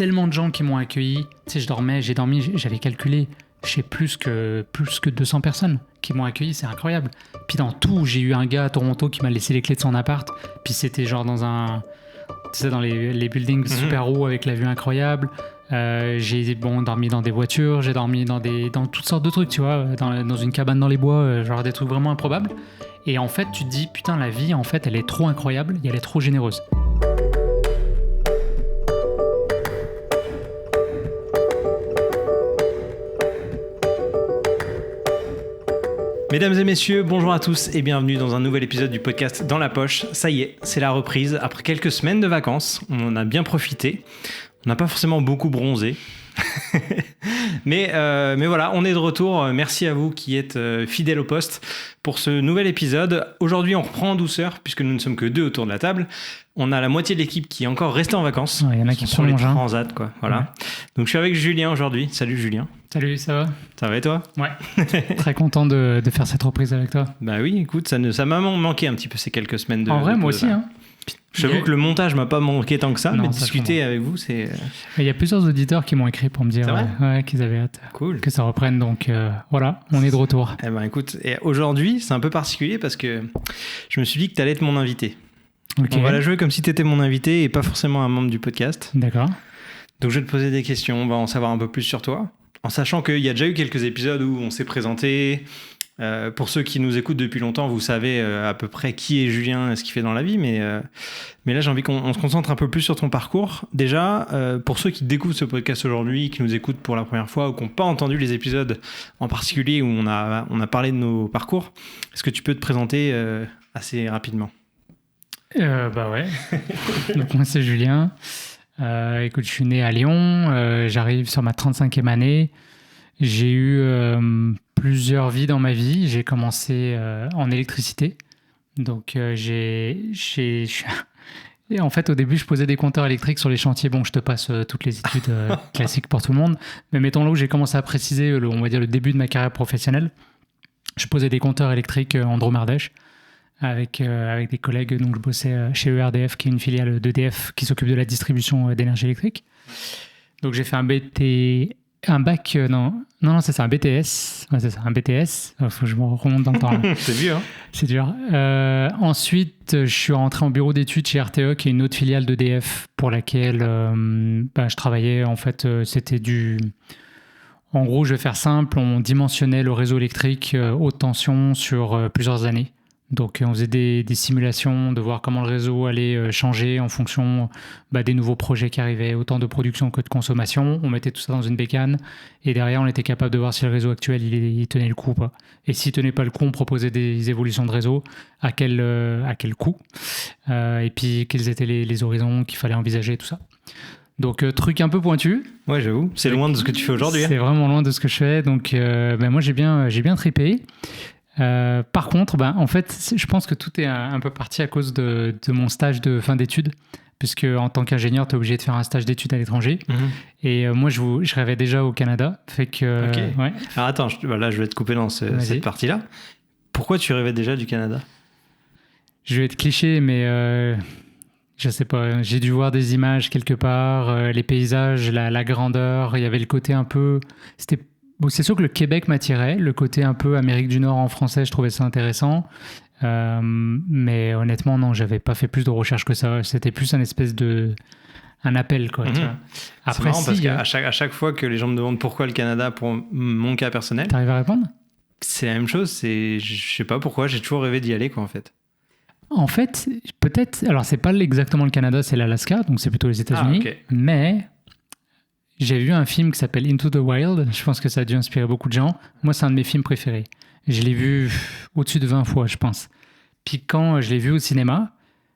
tellement de gens qui m'ont accueilli. Tu sais, j'ai dormi, j'avais calculé, je sais plus que 200 personnes qui m'ont accueilli, c'est incroyable. Puis dans tout, j'ai eu un gars à Toronto qui m'a laissé les clés de son appart. Puis c'était genre dans dans les buildings super hauts avec la vue incroyable. J'ai dormi dans des voitures, j'ai dormi dans toutes sortes de trucs, tu vois, dans une cabane dans les bois, genre des trucs vraiment improbables. Et en fait, tu te dis, putain, la vie, en fait, elle est trop incroyable et elle est trop généreuse. Mesdames et messieurs, bonjour à tous et bienvenue dans un nouvel épisode du podcast Dans la poche. Ça y est, c'est la reprise. Après quelques semaines de vacances, on en a bien profité. On n'a pas forcément beaucoup bronzé. mais voilà, on est de retour. Merci à vous qui êtes fidèles au poste pour ce nouvel épisode. Aujourd'hui, on reprend en douceur puisque nous ne sommes que deux autour de la table. On a la moitié de l'équipe qui est encore restée en vacances. Il y en a qui sont les transats, quoi. Voilà. Ouais. Donc je suis avec Julien aujourd'hui. Salut Julien. Salut, ça va ? Ça va et toi ? Ouais. Très content de faire cette reprise avec toi. Bah oui, écoute, ça m'a manqué un petit peu ces quelques semaines de. En vrai, moi aussi. Hein. J'avoue que le montage m'a pas manqué tant que ça, Non, mais ça, discuter avec vous, c'est. Il y a plusieurs auditeurs qui m'ont écrit pour me dire qu'ils avaient hâte que ça reprenne. Donc voilà, on est de retour. Eh ben écoute, et aujourd'hui, c'est un peu particulier parce que je me suis dit que tu allais être mon invité. Okay. On va la jouer comme si tu étais mon invité et pas forcément un membre du podcast. D'accord. Donc je vais te poser des questions, on va en savoir un peu plus sur toi. En sachant qu'il y a déjà eu quelques épisodes où on s'est présenté. Pour ceux qui nous écoutent depuis longtemps, vous savez à peu près qui est Julien et ce qu'il fait dans la vie. Mais là, j'ai envie qu'on se concentre un peu plus sur ton parcours. Déjà, pour ceux qui découvrent ce podcast aujourd'hui, qui nous écoutent pour la première fois ou qui n'ont pas entendu les épisodes en particulier où on a parlé de nos parcours, est-ce que tu peux te présenter assez rapidement ? Bah ouais. Donc moi, c'est Julien. Écoute, je suis né à Lyon. J'arrive sur ma 35e année. J'ai eu plusieurs vies dans ma vie. J'ai commencé en électricité. Donc, en fait, au début, je posais des compteurs électriques sur les chantiers. Bon, je te passe toutes les études classiques pour tout le monde. Mais mettons là où j'ai commencé à préciser, on va dire, le début de ma carrière professionnelle. Je posais des compteurs électriques en Drôme-Ardèche avec des collègues. Donc, je bossais chez ERDF, qui est une filiale d'EDF qui s'occupe de la distribution d'énergie électrique. Donc, j'ai fait un BTS. Un bac, non, c'est ça, un BTS. Ouais, c'est ça, un BTS. Faut que je me remonte dans le temps. Là. C'est dur, hein ? C'est dur. Ensuite, je suis rentré en bureau d'études chez RTE, qui est une autre filiale d'EDF pour laquelle je travaillais. En fait, En gros, je vais faire simple, on dimensionnait le réseau électrique haute tension sur plusieurs années. Donc, on faisait des simulations de voir comment le réseau allait changer en fonction des nouveaux projets qui arrivaient, autant de production que de consommation. On mettait tout ça dans une bécane et derrière, on était capable de voir si le réseau actuel il tenait le coup ou pas. Et s'il tenait pas le coup, on proposait des évolutions de réseau, à quel coût, et puis quels étaient les horizons qu'il fallait envisager, tout ça. Donc, truc un peu pointu. Ouais, j'avoue. C'est loin de ce que tu fais aujourd'hui. C'est vraiment loin de ce que je fais. Donc, moi, j'ai bien trippé. Par contre, en fait, je pense que tout est un peu parti à cause de mon stage de fin d'études, puisque en tant qu'ingénieur, tu es obligé de faire un stage d'études à l'étranger. Et moi, je rêvais déjà au Canada. Fait que, okay. Ouais. Alors attends, là, je vais te couper dans cette partie-là. Pourquoi tu rêvais déjà du Canada ? Je vais être cliché, mais je sais pas. J'ai dû voir des images quelque part, les paysages, la grandeur. Il y avait le côté un peu... Bon, c'est sûr que le Québec m'attirait, le côté un peu Amérique du Nord en français, je trouvais ça intéressant. Mais honnêtement, non, j'avais pas fait plus de recherches que ça. C'était plus un appel, quoi. Tu vois. Après, c'est marrant parce qu'à chaque fois que les gens me demandent pourquoi le Canada, pour mon cas personnel... T'arrives à répondre ? C'est la même chose, je sais pas pourquoi, j'ai toujours rêvé d'y aller, quoi, en fait. En fait, peut-être... Alors, c'est pas exactement le Canada, c'est l'Alaska, donc c'est plutôt les États-Unis. Okay. Mais... J'ai vu un film qui s'appelle Into the Wild. Je pense que ça a dû inspirer beaucoup de gens. Moi, c'est un de mes films préférés. Je l'ai vu au-dessus de 20 fois, je pense. Puis quand je l'ai vu au cinéma,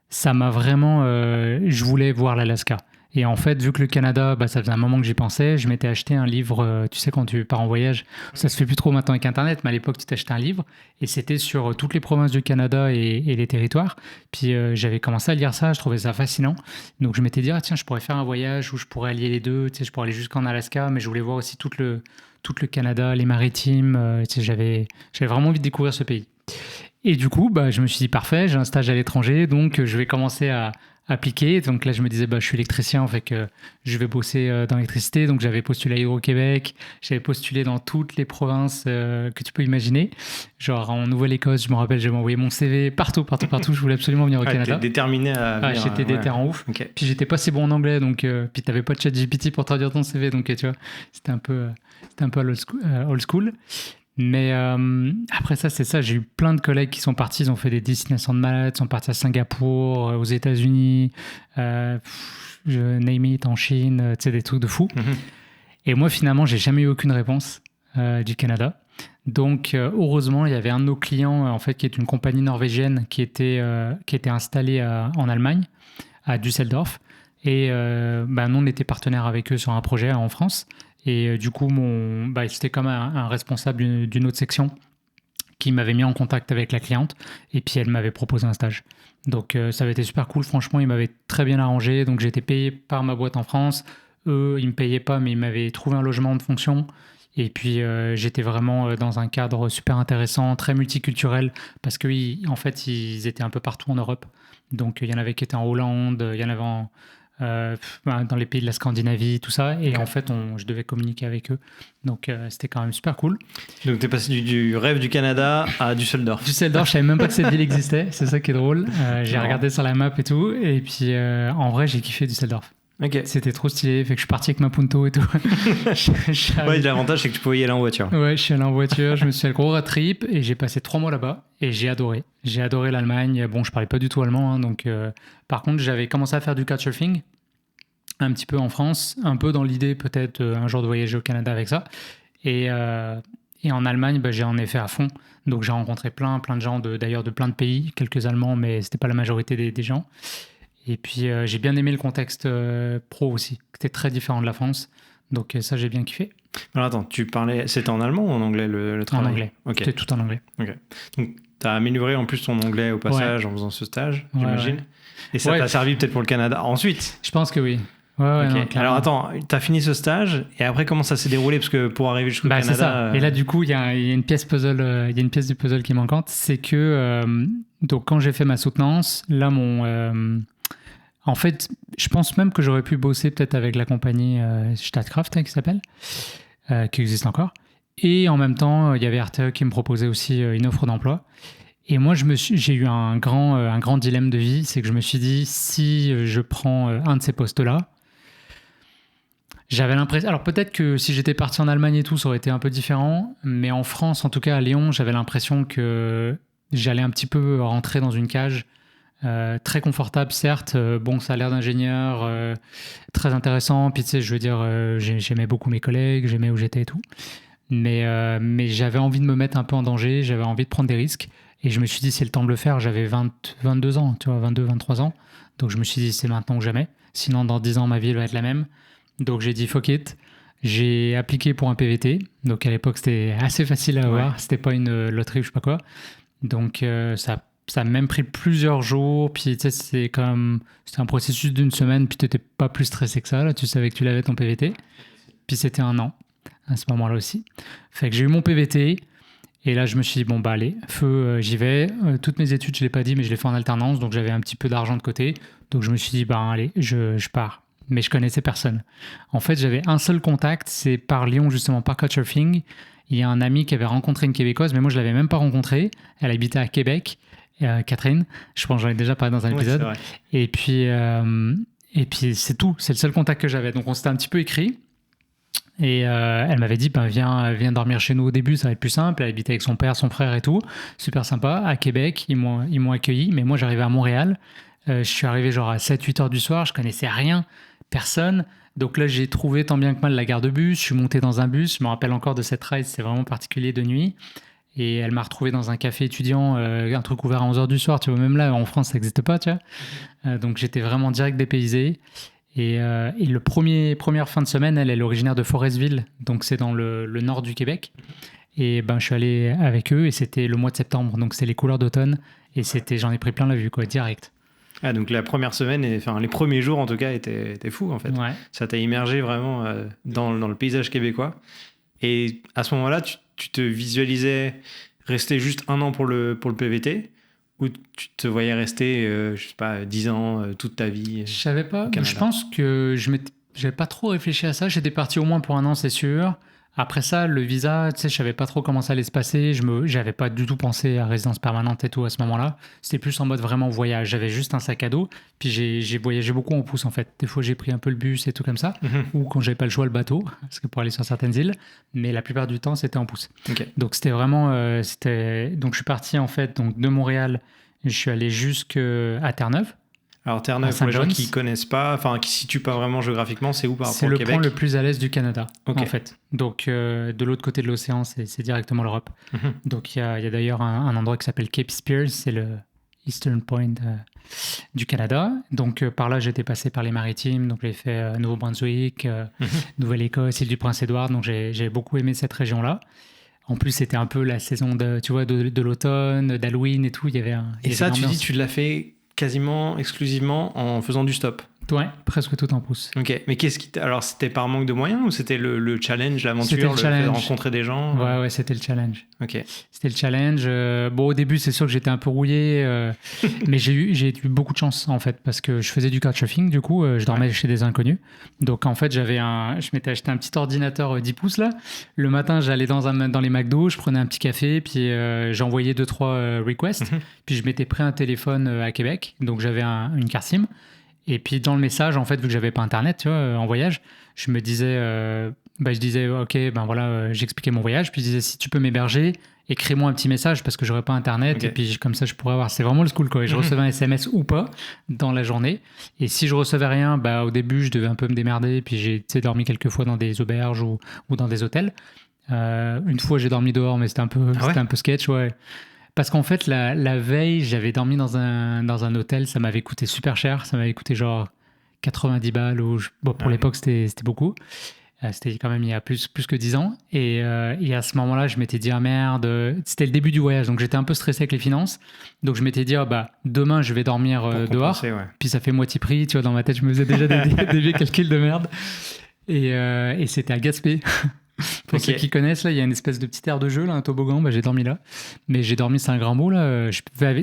ça m'a vraiment... je voulais voir l'Alaska. Et en fait, vu que le Canada, ça faisait un moment que j'y pensais, je m'étais acheté un livre, tu sais, quand tu pars en voyage, ça se fait plus trop maintenant avec Internet, mais à l'époque, tu t'achetais un livre, et c'était sur toutes les provinces du Canada et les territoires. Puis j'avais commencé à lire ça, je trouvais ça fascinant. Donc je m'étais dit, tiens, je pourrais faire un voyage où je pourrais allier les deux, tu sais, je pourrais aller jusqu'en Alaska, mais je voulais voir aussi tout le Canada, les maritimes, tu sais, j'avais vraiment envie de découvrir ce pays. Et du coup, je me suis dit, parfait, j'ai un stage à l'étranger, donc je vais commencer à appliquer. Donc là, je me disais, je suis électricien, fait que je vais bosser dans l'électricité. Donc j'avais postulé à Hydro-Québec, j'avais postulé dans toutes les provinces que tu peux imaginer. Genre en Nouvelle-Écosse, je me rappelle, j'avais envoyé mon CV partout. Je voulais absolument venir au Canada. T'es déterminé à venir. J'étais déter en ouf. Okay. Puis j'étais pas si bon en anglais, donc puis t'avais pas de ChatGPT pour traduire ton CV, donc tu vois, c'était un peu old school. Mais après ça, c'est ça. J'ai eu plein de collègues qui sont partis. Ils ont fait des destinations de malades. Ils sont partis à Singapour, aux États-Unis, name it, en Chine, tu sais, des trucs de fou. Et moi, finalement, j'ai jamais eu aucune réponse du Canada. Donc, heureusement, il y avait un de nos clients, en fait, qui est une compagnie norvégienne qui était installée en Allemagne, à Düsseldorf. Et nous, on était partenaires avec eux sur un projet en France. Et du coup, c'était comme un responsable d'une autre section qui m'avait mis en contact avec la cliente. Et puis, elle m'avait proposé un stage. Donc, ça avait été super cool. Franchement, ils m'avaient très bien arrangé. Donc, j'étais payé par ma boîte en France. Eux, ils ne me payaient pas, mais ils m'avaient trouvé un logement de fonction. Et puis, j'étais vraiment dans un cadre super intéressant, très multiculturel, parce qu'en fait, ils étaient un peu partout en Europe. Donc, il y en avait qui étaient en Hollande, il y en avait dans les pays de la Scandinavie, tout ça. Et en fait, je devais communiquer avec eux. Donc, c'était quand même super cool. Donc, tu es passé du rêve du Canada à Düsseldorf. Düsseldorf, je savais même pas que cette ville existait. C'est ça qui est drôle. J'ai regardé sur la map et tout. Et puis, en vrai, j'ai kiffé Düsseldorf. Okay. C'était trop stylé, fait que je suis parti avec ma Punto et tout. Ouais, l'avantage c'est que tu pouvais y aller en voiture. Ouais, je suis allé en voiture, je me suis fait le gros road trip et j'ai passé 3 mois là-bas et j'ai adoré. J'ai adoré l'Allemagne. Bon, je parlais pas du tout allemand, hein, donc par contre, j'avais commencé à faire du couchsurfing un petit peu en France, un peu dans l'idée peut-être un jour de voyager au Canada avec ça. Et en Allemagne, j'en ai fait à fond. Donc j'ai rencontré plein de gens, d'ailleurs de plein de pays, quelques Allemands, mais c'était pas la majorité des gens. Et puis, j'ai bien aimé le contexte pro aussi, qui était très différent de la France. Donc, ça, j'ai bien kiffé. Alors, attends, tu parlais... C'était en allemand ou en anglais le travail? En anglais. Okay. C'était tout en anglais. Ok. Donc, tu as amélioré en plus ton anglais au passage en faisant ce stage, j'imagine. Et ça t'a servi peut-être pour le Canada ensuite? Je pense que oui. Ouais, okay. Non, alors, attends, tu as fini ce stage et après, comment ça s'est déroulé? Parce que pour arriver jusqu'au Canada... C'est ça. Et là, du coup, il y a une pièce puzzle, il y a une pièce du puzzle qui est manquante. C'est que, donc, quand j'ai fait ma soutenance, là, en fait, je pense même que j'aurais pu bosser peut-être avec la compagnie Statkraft, qui s'appelle, qui existe encore. Et en même temps, il y avait RTE qui me proposait aussi une offre d'emploi. Et moi, j'ai eu un grand dilemme de vie, c'est que je me suis dit, si je prends un de ces postes-là, j'avais l'impression... Alors peut-être que si j'étais parti en Allemagne et tout, ça aurait été un peu différent, mais en France, en tout cas à Lyon, j'avais l'impression que j'allais un petit peu rentrer dans une cage. Très confortable, certes, bon salaire d'ingénieur, très intéressant. Puis tu sais, je veux dire, j'aimais beaucoup mes collègues, j'aimais où j'étais et tout. Mais j'avais envie de me mettre un peu en danger, j'avais envie de prendre des risques. Et je me suis dit, c'est le temps de le faire. J'avais 22 ans, tu vois, 22, 23 ans. Donc je me suis dit, c'est maintenant ou jamais. Sinon, dans 10 ans, ma vie va être la même. Donc j'ai dit, fuck it. J'ai appliqué pour un PVT. Donc à l'époque, c'était assez facile à avoir. C'était pas une loterie ou je sais pas quoi. Donc ça a même pris plusieurs jours, puis tu sais, c'était un processus d'une semaine, puis tu n'étais pas plus stressé que ça, là, tu savais que tu l'avais ton PVT, puis c'était 1 an, à ce moment-là aussi. Fait que j'ai eu mon PVT, et là je me suis dit, bon bah allez, feu, j'y vais. Toutes mes études, je ne l'ai pas dit, mais je l'ai fait en alternance, donc j'avais un petit peu d'argent de côté, donc je me suis dit, bah allez, je pars. Mais je connaissais personne. En fait, j'avais un seul contact, c'est par Lyon, justement, par Couchsurfing. Il y a un ami qui avait rencontré une Québécoise, mais moi je ne l'avais même pas rencontrée, elle habitait à Québec. Catherine, je pense que j'en ai déjà parlé dans un épisode. Et puis c'est tout, c'est le seul contact que j'avais. Donc on s'était un petit peu écrit. Et elle m'avait dit, viens dormir chez nous au début, ça va être plus simple. Elle habitait avec son père, son frère et tout. Super sympa. À Québec, ils m'ont accueilli. Mais moi, j'arrivais à Montréal. Je suis arrivé genre à 7-8 heures du soir. Je connaissais rien, personne. Donc là, j'ai trouvé tant bien que mal la gare de bus. Je suis monté dans un bus. Je me rappelle encore de cette ride, c'est vraiment particulier de nuit. Et elle m'a retrouvé dans un café étudiant, un truc ouvert à 11h du soir. Tu vois, même là, en France, ça n'existe pas, tu vois. Donc, j'étais vraiment direct dépaysé. Et première fin de semaine, elle est originaire de Forestville. Donc, c'est dans le nord du Québec. Et je suis allé avec eux et c'était le mois de septembre. Donc, c'est les couleurs d'automne. Et j'en ai pris plein la vue, quoi, direct. Ah, donc, la première semaine, les premiers jours, en tout cas, étaient fous, en fait. Ouais. Ça t'a immergé vraiment dans le paysage québécois. Et à ce moment-là, tu te visualisais rester juste 1 an pour le PVT ou tu te voyais rester, je sais pas, 10 ans, toute ta vie Je savais pas. au Canada. Je pense que j'avais pas trop réfléchi à ça. J'étais parti au moins pour un an, c'est sûr. Après ça, le visa, tu sais, je savais pas trop comment ça allait se passer. J'avais pas du tout pensé à résidence permanente et tout à ce moment-là. C'était plus en mode vraiment voyage. J'avais juste un sac à dos. Puis j'ai voyagé beaucoup en pouce en fait. Des fois, j'ai pris un peu le bus et tout comme ça. Ou quand j'avais pas le choix, le bateau, parce que pour aller sur certaines îles. Mais la plupart du temps, c'était en pouce. Ok. Donc c'était vraiment, donc je suis parti en fait donc de Montréal. Je suis allé jusqu'à Terre-Neuve. Alors Terre-Neuve, pour les gens qui connaissent pas, enfin qui situent pas vraiment géographiquement, c'est où par rapport au Québec ? C'est le point le plus à l'est du Canada, Ok. en fait. Donc de l'autre côté de l'océan, c'est directement l'Europe. Donc il y a d'ailleurs un endroit qui s'appelle Cape Spears, c'est le Eastern Point du Canada. Donc par là, j'étais passé par les Maritimes, donc j'ai fait Nouveau-Brunswick, Nouvelle-Écosse, île du Prince-Édouard. Donc j'ai beaucoup aimé cette région-là. En plus, c'était un peu la saison de l'automne, d'Halloween et tout. Il y avait Et ça, tu dis, tu l'as fait quasiment exclusivement en faisant du stop. Ouais, presque tout en pouce. Ok, mais alors c'était par manque de moyens ou c'était le challenge, l'aventure, le fait de rencontrer des gens Ouais, c'était le challenge. Ok. C'était le challenge. Bon, au début, c'est sûr que j'étais un peu rouillé, mais j'ai eu beaucoup de chance en fait, parce que je faisais du couchsurfing, du coup, je dormais chez des inconnus. Donc en fait, je m'étais acheté un petit ordinateur 10 pouces là. Le matin, j'allais dans les McDo, je prenais un petit café, puis j'envoyais 2-3 requests, puis je m'étais pris un téléphone à Québec, donc j'avais une carte SIM. Et puis dans le message, en fait, vu que j'avais pas internet, tu vois, en voyage, je disais, ok, ben voilà, j'expliquais mon voyage, puis je disais, si tu peux m'héberger, écris-moi un petit message parce que j'aurais pas internet, Okay. et puis comme ça, je pourrais avoir. C'est vraiment le school, quoi. Et je recevais un SMS ou pas dans la journée. Et si je recevais rien, bah au début, je devais un peu me démerder, puis j'ai dormi quelques fois dans des auberges ou dans des hôtels. Une fois, j'ai dormi dehors, mais c'était un peu sketch, ouais. Parce qu'en fait, la veille, j'avais dormi dans un hôtel, ça m'avait coûté super cher, ça m'avait coûté genre 90 balles, pour l'époque, c'était beaucoup. C'était quand même il y a plus que 10 ans. Et à ce moment-là, je m'étais dit, ah merde, c'était le début du voyage, donc j'étais un peu stressé avec les finances. Donc je m'étais dit, demain, je vais dormir dehors. Ouais. Puis ça fait moitié prix, tu vois, dans ma tête, je me faisais déjà des vieux calculs de merde. Et c'était à Gaspé. Pour ceux qui connaissent, là, il y a une espèce de petit aire de jeu, là, un toboggan, j'ai dormi là. Mais j'ai dormi, c'est un grand mot, là.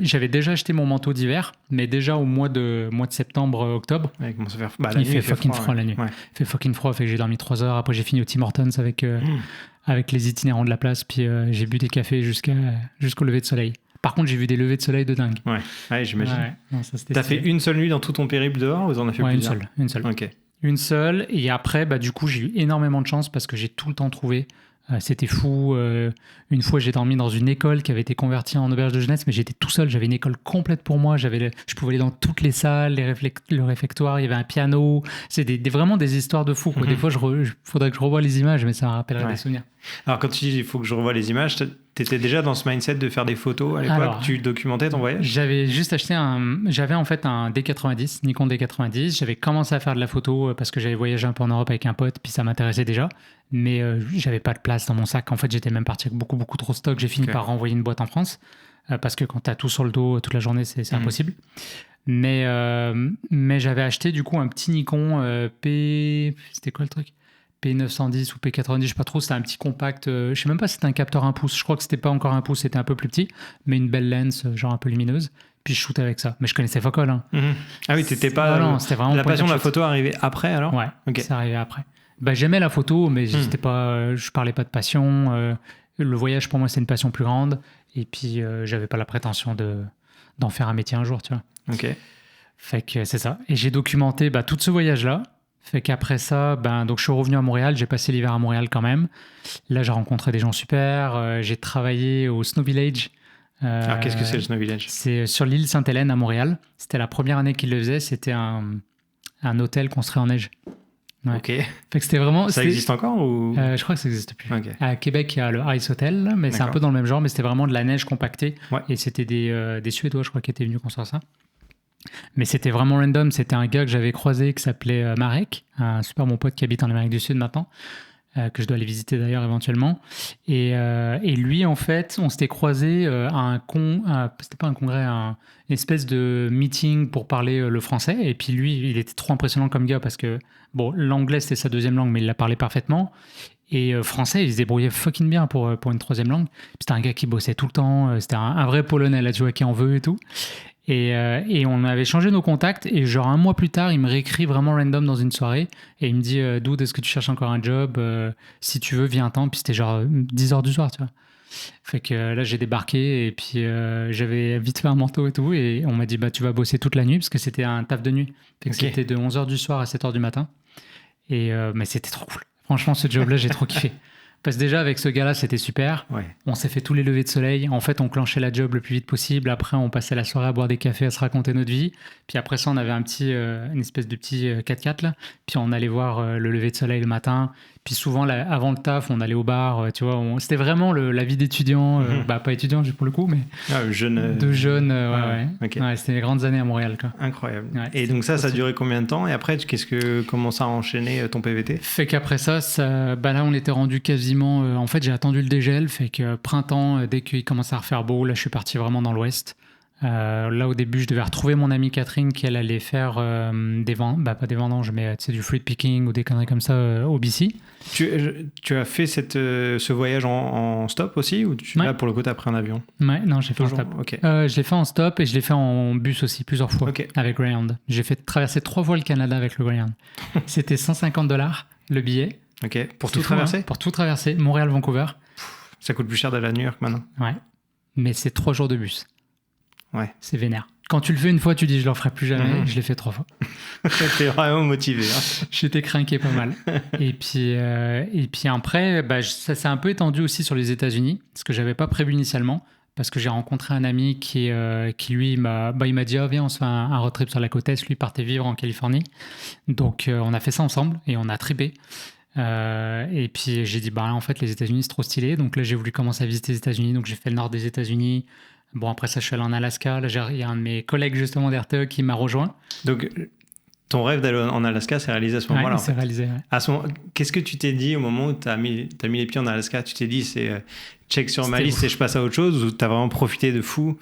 J'avais déjà acheté mon manteau d'hiver, mais déjà au mois de septembre, octobre. Ouais, comment ça fait il fait fucking froid la nuit. Ouais. Il fait fucking froid, fait que j'ai dormi 3 heures. Après, j'ai fini au Tim Hortons avec les itinérants de la place, puis j'ai bu des cafés jusqu'au lever de soleil. Par contre, j'ai vu des levées de soleil de dingue. Ouais, j'imagine. Ouais. T'as fait une seule nuit dans tout ton périple dehors ou t'en as fait plusieurs ? Une seule. Ok. Une seule, et après, du coup, j'ai eu énormément de chance parce que j'ai tout le temps trouvé. C'était fou. Une fois, j'ai dormi dans une école qui avait été convertie en auberge de jeunesse, mais j'étais tout seul. J'avais une école complète pour moi. Je pouvais aller dans toutes les salles, le réfectoire, il y avait un piano. C'est vraiment des histoires de fou, quoi. Des fois, faudrait que je revoie les images, mais ça me rappellerait des souvenirs. Alors, quand tu dis il faut que je revoie les images, t'étais déjà dans ce mindset de faire des photos à l'époque? Alors, tu documentais ton voyage? J'avais juste acheté j'avais en fait un D90, Nikon D90. J'avais commencé à faire de la photo parce que j'avais voyagé un peu en Europe avec un pote, puis ça m'intéressait déjà. Mais j'avais pas de place dans mon sac. En fait, j'étais même parti avec beaucoup, beaucoup trop de stock. J'ai fini par renvoyer une boîte en France parce que quand t'as tout sur le dos toute la journée, c'est impossible. Mais j'avais acheté du coup un petit Nikon C'était quoi le truc? P910 ou P90, je sais pas trop, c'était un petit compact, je sais même pas si c'était un capteur 1 pouce, je crois que c'était pas encore 1 pouce, c'était un peu plus petit, mais une belle lens, genre un peu lumineuse, puis je shootais avec ça. Mais je connaissais fuck all. Hein. Ah oui, t'étais pas... Non, c'était vraiment la passion de la photo arrivait après alors? Ouais, c'est arrivé après. J'aimais la photo, mais c'était pas, je parlais pas de passion, le voyage pour moi c'était une passion plus grande, et puis j'avais pas la prétention d'en faire un métier un jour, tu vois. Ok. Fait que c'est ça. Et j'ai documenté tout ce voyage-là. Fait qu'après ça, donc je suis revenu à Montréal, j'ai passé l'hiver à Montréal quand même. Là, j'ai rencontré des gens super, j'ai travaillé au Snow Village. Alors, qu'est-ce que c'est le Snow Village? C'est sur l'île Sainte-Hélène à Montréal. C'était la première année qu'ils le faisaient, c'était un hôtel construit en neige. Ouais. Ok. Fait que c'était vraiment... Ça existe encore ou... Je crois que ça n'existe plus. Okay. À Québec, il y a le Ice Hotel, mais c'est un peu dans le même genre, mais c'était vraiment de la neige compactée. Ouais. Et c'était des Suédois, je crois, qui étaient venus construire ça. Mais c'était vraiment random. C'était un gars que j'avais croisé qui s'appelait Marek, un super bon pote qui habite en Amérique du Sud maintenant, que je dois aller visiter d'ailleurs éventuellement. Et lui, en fait, on s'était croisé à c'était pas un congrès, une espèce de meeting pour parler le français. Et puis lui, il était trop impressionnant comme gars parce que, bon, l'anglais c'était sa deuxième langue, mais il la parlait parfaitement. Et français, il se débrouillait fucking bien pour une troisième langue. Puis c'était un gars qui bossait tout le temps. C'était un vrai Polonais, là, tu vois, qui en veut et tout. Et on avait changé nos contacts. Et genre 1 mois plus tard, il me réécrit vraiment random dans une soirée. Et il me dit Dude, est-ce que tu cherches encore un job? Si tu veux, viens-t'en. Puis c'était genre 10 heures du soir, tu vois. Fait que là, j'ai débarqué. Et puis j'avais vite fait un manteau et tout. Et on m'a dit tu vas bosser toute la nuit. Parce que c'était un taf de nuit. Fait que c'était de 11 heures du soir à 7 heures du matin. Mais c'était trop cool. Franchement, ce job-là, j'ai trop kiffé. Parce que déjà, avec ce gars-là, c'était super. Ouais. On s'est fait tous les levées de soleil. En fait, on clenchait la job le plus vite possible. Après, on passait la soirée à boire des cafés, à se raconter notre vie. Puis après ça, on avait une espèce de petit 4x4 là. Puis on allait voir le lever de soleil le matin. Puis souvent, avant le taf, on allait au bar. Tu vois, c'était vraiment la vie d'étudiant. Pas étudiant, pour le coup, mais jeune. De jeune. Ouais. Okay. Ouais, c'était les grandes années à Montréal, quoi. Incroyable. Ouais, et donc ça a possible. duré combien de temps? Et après, comment ça a enchaîné ton PVT? Fait qu'après ça, là, on était rendu quasiment. En fait, j'ai attendu le dégel. Fait que printemps, dès qu'il commençait à refaire beau, là, je suis parti vraiment dans l'ouest. Là, au début, je devais retrouver mon amie Catherine qui, elle, allait faire pas des vendanges, mais du fruit picking ou des conneries comme ça au BC. Tu as fait ce voyage en stop aussi? Ou là, pour le coup, tu as pris un avion? Ouais, non, j'ai fait en stop. Okay. Je l'ai fait en stop et je l'ai fait en bus aussi, plusieurs fois, avec Greyhound. J'ai fait traverser 3 fois le Canada avec le Greyhound. C'était $150 le billet. Ok, pour tout traverser? Pour tout traverser, Montréal-Vancouver. Ça coûte plus cher d'aller à New York maintenant. Ouais, mais c'est 3 jours de bus. Ouais. C'est vénère. Quand tu le fais une fois, tu dis je le referai plus jamais. Je l'ai fait 3 fois. T'es vraiment motivé. Hein. J'étais craqué pas mal. et puis après, ça s'est un peu étendu aussi sur les États-Unis, ce que j'avais pas prévu initialement, parce que j'ai rencontré un ami qui lui, il m'a dit viens, on se fait un road trip sur la côte est. Lui partait vivre en Californie. Donc on a fait ça ensemble et on a trippé. Et puis j'ai dit en fait les États-Unis c'est trop stylé. Donc là j'ai voulu commencer à visiter les États-Unis. Donc j'ai fait le nord des États-Unis. Bon, après ça, je suis allé en Alaska. Là, il y a un de mes collègues, justement, d'RTE qui m'a rejoint. Donc, ton rêve d'aller en Alaska s'est réalisé à ce moment-là? Oui, c'est réalisé, ouais. Qu'est-ce que tu t'es dit au moment où tu as mis les pieds en Alaska? Tu t'es dit, c'est check sur ma liste et je passe à autre chose? Ou tu as vraiment profité de fou?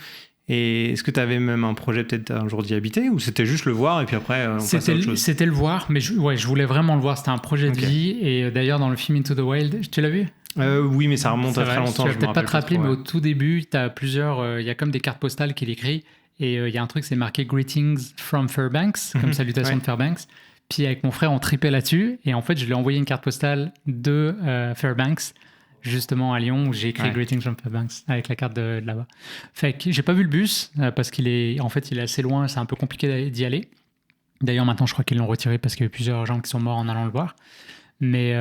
Et est-ce que tu avais même un projet peut-être un jour d'y habiter? Ou c'était juste le voir et puis après, on passe à autre chose? C'était le voir, mais je voulais vraiment le voir. C'était un projet de vie. Et d'ailleurs, dans le film Into the Wild, tu l'as vu? Oui, mais ça remonte à très longtemps. Tu vas peut-être pas te rappeler, mais au tout début, tu as plusieurs. Il y a comme des cartes postales qu'il écrit. Et il y a un truc, c'est marqué Greetings from Fairbanks, comme salutation de Fairbanks. Puis avec mon frère, on tripait là-dessus. Et en fait, je lui ai envoyé une carte postale de Fairbanks, justement à Lyon, où j'ai écrit Greetings from Fairbanks, avec la carte de là-bas. Fait que j'ai pas vu le bus, parce qu'il est assez loin, c'est un peu compliqué d'y aller. D'ailleurs, maintenant, je crois qu'ils l'ont retiré parce qu'il y a eu plusieurs gens qui sont morts en allant le voir. Mais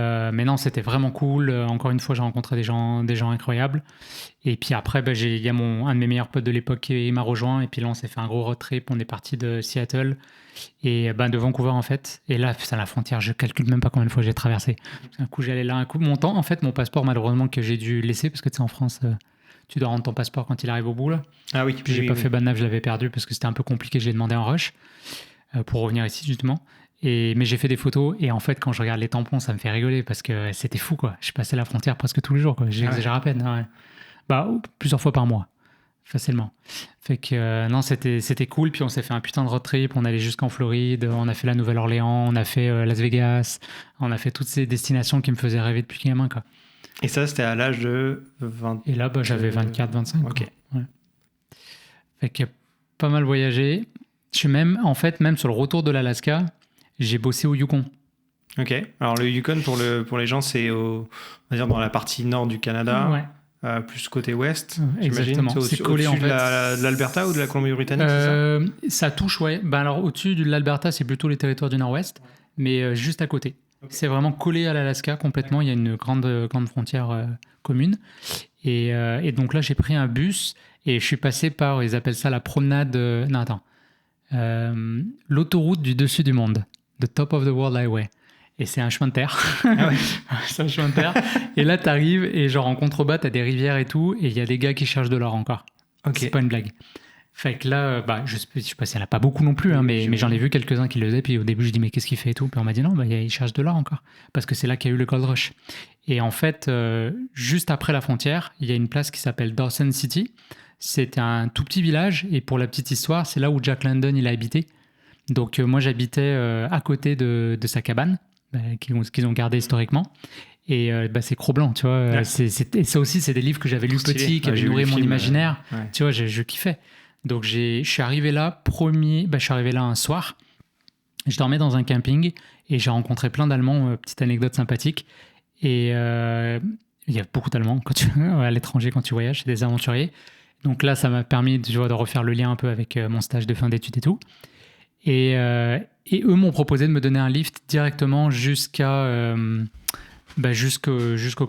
non, c'était vraiment cool. Encore une fois, j'ai rencontré des gens incroyables. Et puis après, il y a un de mes meilleurs potes de l'époque qui m'a rejoint. Et puis là, on s'est fait un gros road trip. On est parti de Seattle et de Vancouver, en fait. Et là, c'est la frontière. Je calcule même pas combien de fois j'ai traversé. Un coup, j'allais là. Un coup, mon passeport, malheureusement, que j'ai dû laisser parce que tu sais, en France, tu dois rendre ton passeport quand il arrive au bout. Là. Ah oui. Puis j'ai pas fait bonne neuf, je l'avais perdu parce que c'était un peu compliqué. J'ai demandé en rush pour revenir ici, justement. Mais j'ai fait des photos et en fait quand je regarde les tampons ça me fait rigoler parce que c'était fou quoi. Je passais la frontière presque tous les jours quoi. J'exagère à peine. Ouais. Plusieurs fois par mois facilement. Fait que non c'était cool. Puis on s'est fait un putain de road trip. On allait jusqu'en Floride. On a fait la Nouvelle-Orléans. On a fait Las Vegas. On a fait toutes ces destinations qui me faisaient rêver depuis gamin quoi. Et ça c'était à l'âge de 20. Et là j'avais 24-25. Ok. Ouais. Fait que pas mal voyagé. Je suis même sur le retour de l'Alaska. J'ai bossé au Yukon. Ok. Alors le Yukon, pour les gens, c'est on va dire dans la partie nord du Canada, plus côté ouest. Exactement. C'est collé en fait de l'Alberta ou de la Colombie-Britannique, c'est ça? Ça touche, ouais. Alors au-dessus de l'Alberta, c'est plutôt les territoires du Nord-Ouest, mais juste à côté. Okay. C'est vraiment collé à l'Alaska complètement. Il y a une grande frontière commune. Et donc là, j'ai pris un bus et je suis passé par, ils appellent ça la promenade. L'autoroute du dessus du monde. The Top of the World Highway. Et c'est un chemin de terre. Ah ouais. C'est un chemin de terre. Et là, t'arrives et genre en contrebas, t'as des rivières et tout. Et il y a des gars qui cherchent de l'or encore. Okay. C'est pas une blague. Fait que là, je sais pas s'il n'y en a pas beaucoup non plus, hein, mais j'en ai vu quelques-uns qui le faisaient. Puis au début, je dis mais qu'est-ce qu'il fait et tout. Puis on m'a dit non, il cherche de l'or encore. Parce que c'est là qu'il y a eu le Gold Rush. Et en fait, juste après la frontière, il y a une place qui s'appelle Dawson City. C'est un tout petit village. Et pour la petite histoire, c'est là où Jack London il a habité. Donc moi j'habitais à côté de sa cabane, qu'ils ont gardé historiquement. Et c'est Cro-Blanc, tu vois. Ouais. Et ça aussi, c'est des livres que j'avais lus petit, qui avaient nourri mon imaginaire. Ouais. Tu vois, je kiffais. Donc, je suis arrivé là un soir. Je dormais dans un camping et j'ai rencontré plein d'Allemands, petite anecdote sympathique. Et il y a beaucoup d'Allemands à l'étranger quand tu voyages, c'est des aventuriers. Donc là, ça m'a permis de refaire le lien un peu avec mon stage de fin d'études et tout. Et eux m'ont proposé de me donner un lift directement jusqu'au